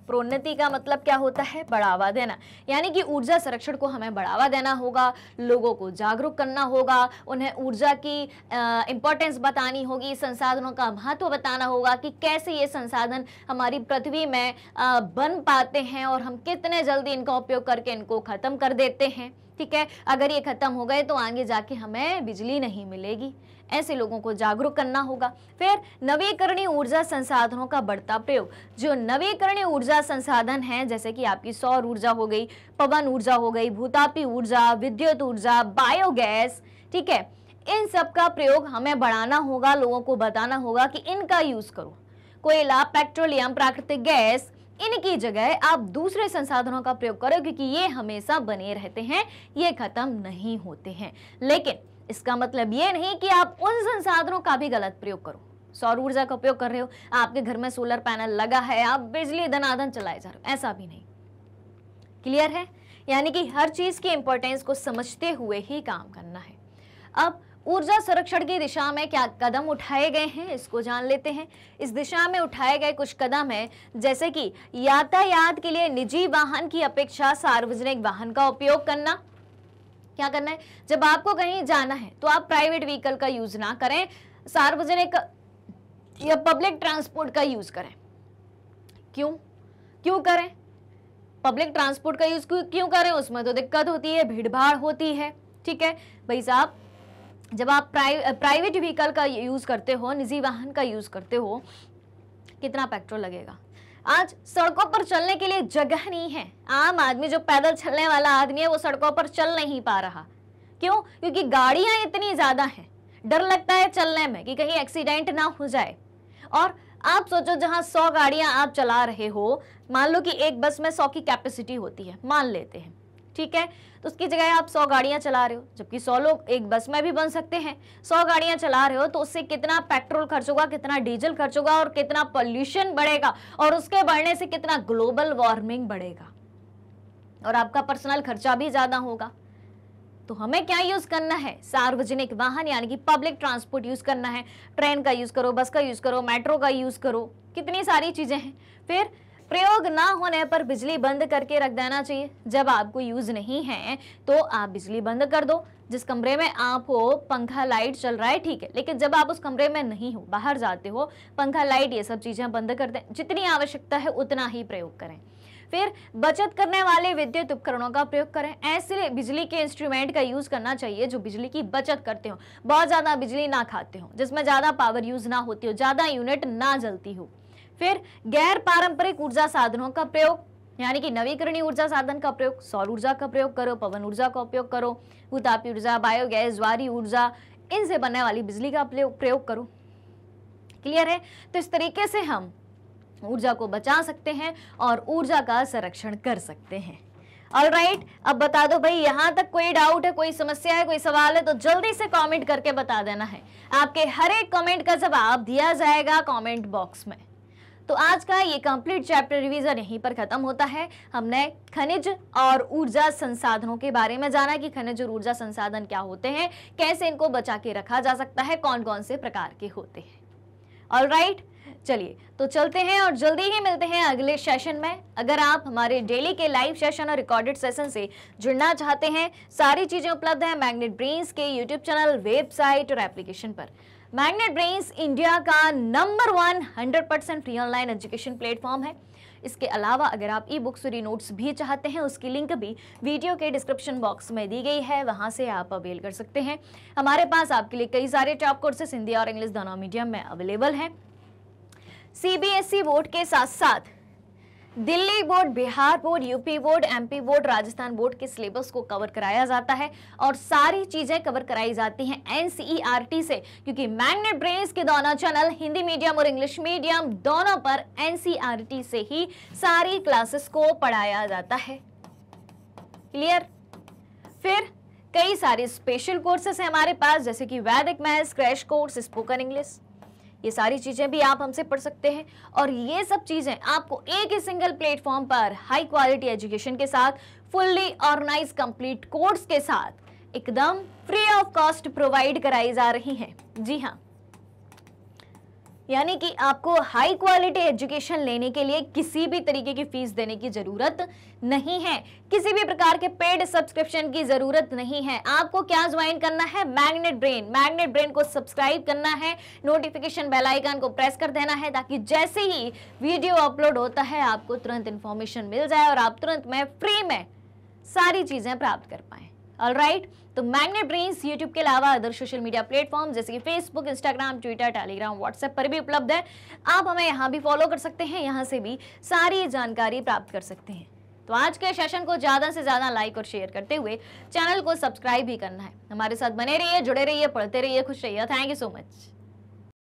प्रोन्नति का मतलब क्या होता है? बढ़ावा देना। यानी कि ऊर्जा संरक्षण को हमें बढ़ावा देना होगा, लोगों को जागरूक करना होगा, उन्हें ऊर्जा की इंपॉर्टेंस बतानी होगी, संसाधनों का महत्व बताना होगा कि कैसे ये संसाधन हमारी पृथ्वी में बन पाते हैं और हम कितने जल्दी इनका उपयोग करके इनको खत्म कर देते हैं। ठीक है, अगर ये खत्म हो गए तो आगे जाके हमें बिजली नहीं मिलेगी। ऐसे लोगों को जागरूक करना होगा। फिर नवीकरणीय ऊर्जा संसाधनों का बढ़ता प्रयोग। जो नवीकरणीय ऊर्जा संसाधन हैं, जैसे कि आपकी सौर ऊर्जा हो गई, पवन ऊर्जा हो गई, भूतापी ऊर्जा, विद्युत ऊर्जा, बायोगैस, ठीक है, इन सब का प्रयोग हमें बढ़ाना होगा, लोगों को बताना होगा कि इनका यूज करो। कोयला, पेट्रोलियम, प्राकृतिक गैस, इनकी जगह आप दूसरे संसाधनों का प्रयोग करो, क्योंकि ये हमेशा बने रहते हैं, ये खत्म नहीं होते हैं। लेकिन इसका मतलब ये नहीं कि आप उन संसाधनों का भी गलत प्रयोग करो। सौर ऊर्जा का उपयोग कर रहे हो, आपके घर में सोलर पैनल लगा है, आप बिजली धनाधन चलाए जा रहे हो, ऐसा भी नहीं। क्लियर है? यानी कि हर चीज की इंपॉर्टेंस को समझते हुए ही काम करना है। अब ऊर्जा संरक्षण की दिशा में क्या कदम उठाए गए हैं, इसको जान लेते हैं। इस दिशा में उठाए गए कुछ कदम हैं, जैसे कि यातायात के लिए निजी वाहन की अपेक्षा सार्वजनिक वाहन का उपयोग करना। क्या करना है? जब आपको कहीं जाना है तो आप प्राइवेट व्हीकल का यूज ना करें, सार्वजनिक या पब्लिक ट्रांसपोर्ट का यूज करें। क्यों करें? पब्लिक ट्रांसपोर्ट का यूज क्यों करें? उसमें तो दिक्कत होती है, भीड़ भाड़ होती है। ठीक है भाई साहब, जब आप प्राइवेट व्हीकल का यूज करते हो, निजी वाहन का यूज करते हो, कितना पेट्रोल लगेगा? आज सड़कों पर चलने के लिए जगह नहीं है। आम आदमी, जो पैदल चलने वाला आदमी है, वो सड़कों पर चल नहीं पा रहा। क्यों? क्योंकि गाड़ियां इतनी ज्यादा हैं, डर लगता है चलने में कि कहीं एक्सीडेंट ना हो जाए। और आप सोचो, जहां 100 गाड़ियां आप चला रहे हो, मान लो कि एक बस में 100 की कैपेसिटी होती है, मान लेते हैं, ठीक है, तो उसकी जगह आप 100 गाड़ियां चला रहे हो, जबकि 100 लोग एक बस में भी बन सकते हैं। 100 गाड़ियां चला रहे हो तो उससे कितना पेट्रोल खर्च होगा, कितना डीजल खर्च होगा और कितना पॉल्यूशन बढ़ेगा, और उसके बढ़ने से कितना ग्लोबल वार्मिंग बढ़ेगा, और आपका पर्सनल खर्चा भी ज्यादा होगा। तो हमें क्या यूज करना है? सार्वजनिक वाहन, यानी कि पब्लिक ट्रांसपोर्ट यूज करना है। ट्रेन का यूज करो, बस का यूज करो, मेट्रो का यूज करो, कितनी सारी चीजें हैं। फिर प्रयोग ना होने पर बिजली बंद करके रख देना चाहिए। जब आपको यूज नहीं है तो आप बिजली बंद कर दो। जिस कमरे में आप हो, पंखा लाइट चल रहा है, ठीक है, लेकिन जब आप उस कमरे में नहीं हो, बाहर जाते हो, पंखा लाइट ये सब चीजें बंद कर दें। जितनी आवश्यकता है उतना ही प्रयोग करें। फिर बचत करने वाले विद्युत उपकरणों का प्रयोग करें। ऐसे बिजली के इंस्ट्रूमेंट का यूज करना चाहिए जो बिजली की बचत करते हो, बहुत ज्यादा बिजली ना खाते हो, जिसमें ज्यादा पावर यूज ना होती हो, ज्यादा यूनिट ना जलती हो। फिर गैर पारंपरिक ऊर्जा साधनों का प्रयोग, यानी कि नवीकरणीय ऊर्जा साधन का प्रयोग, सौर ऊर्जा का प्रयोग करो, पवन ऊर्जा का उपयोग करो, भूतापी ऊर्जा, बायोगैस, ज्वारी ऊर्जा, इनसे बनने वाली बिजली का प्रयोग करो। क्लियर है? तो इस तरीके से हम ऊर्जा को बचा सकते हैं और ऊर्जा का संरक्षण कर सकते हैं। ऑलराइट, अब बता दो भाई, यहां तक कोई डाउट है, कोई समस्या है, कोई सवाल है तो जल्दी से कमेंट करके बता देना है। आपके हर एक कमेंट का जवाब दिया जाएगा कमेंट बॉक्स में। तो आज का ये कंप्लीट चैप्टर रिवीजन यहीं पर खत्म होता है। हमने खनिज और ऊर्जा संसाधनों के बारे में जाना कि खनिज और ऊर्जा संसाधन क्या होते हैं, कैसे इनको बचा के रखा जा सकता है, कौन कौन से प्रकार के होते हैं। ऑलराइट, चलिए तो चलते हैं और जल्दी ही मिलते हैं अगले सेशन में। अगर आप हमारे डेली के लाइव सेशन और रिकॉर्डेड सेशन से जुड़ना चाहते हैं, सारी चीजें उपलब्ध हैं मैग्नेट ब्रेन्स के यूट्यूब चैनल, वेबसाइट और एप्लीकेशन पर। मैग्नेट ब्रेन्स इंडिया का number 1 100% free online education platform है। इसके अलावा अगर आप ई बुक्स और ई नोट्स भी चाहते हैं, उसकी लिंक भी वीडियो के डिस्क्रिप्शन बॉक्स में दी गई है, वहां से आप अवेल कर सकते हैं। हमारे पास आपके लिए कई सारे टॉप कोर्सेस हिंदी और इंग्लिश दोनों मीडियम में अवेलेबल हैं। सीबीएसई बोर्ड के साथ साथ Delhi board, Bihar board, UP board, MP board, Rajasthan board के सिलेबस को कवर कराया जाता है और सारी चीजें कवर कराई जाती हैं एनसीईआरटी से, क्योंकि मैग्नेट ब्रेन्स के दोनों चैनल हिंदी मीडियम और इंग्लिश मीडियम दोनों पर एनसीईआरटी से ही सारी क्लासेस को पढ़ाया जाता है। क्लियर? फिर कई सारे स्पेशल कोर्सेस हैं हमारे पास, जैसे कि वैदिक maths crash course, spoken English, ये सारी चीजें भी आप हमसे पढ़ सकते हैं और ये सब चीजें आपको एक ही सिंगल प्लेटफॉर्म पर हाई क्वालिटी एजुकेशन के साथ, फुल्ली ऑर्गेनाइज कंप्लीट कोर्स के साथ एकदम फ्री ऑफ कॉस्ट प्रोवाइड कराई जा रही हैं। जी हाँ, यानी कि आपको हाई क्वालिटी एजुकेशन लेने के लिए किसी भी तरीके की फीस देने की जरूरत नहीं है, किसी भी प्रकार के पेड सब्सक्रिप्शन की जरूरत नहीं है। आपको क्या ज्वाइन करना है? Magnet brain. मैग्नेट ब्रेन को सब्सक्राइब करना है, नोटिफिकेशन बेल आइकन को प्रेस कर देना है ताकि जैसे ही वीडियो अपलोड होता है आपको तुरंत इंफॉर्मेशन मिल जाए और आप तुरंत में फ्री में सारी चीजें प्राप्त कर पाए। ऑलराइट, तो मैग्नेट ब्रेन्स यूट्यूब के अलावा अदर सोशल मीडिया प्लेटफॉर्म जैसे कि Facebook, Instagram, Twitter, Telegram, WhatsApp पर भी उपलब्ध है। आप हमें यहाँ भी फॉलो कर सकते हैं, यहाँ से भी सारी जानकारी प्राप्त कर सकते हैं। तो आज के सेशन को ज्यादा से ज्यादा लाइक और शेयर करते हुए चैनल को सब्सक्राइब भी करना है। हमारे साथ बने रहिए, जुड़े रहिए, पढ़ते रहिए, खुश रहिए। Thank you so much.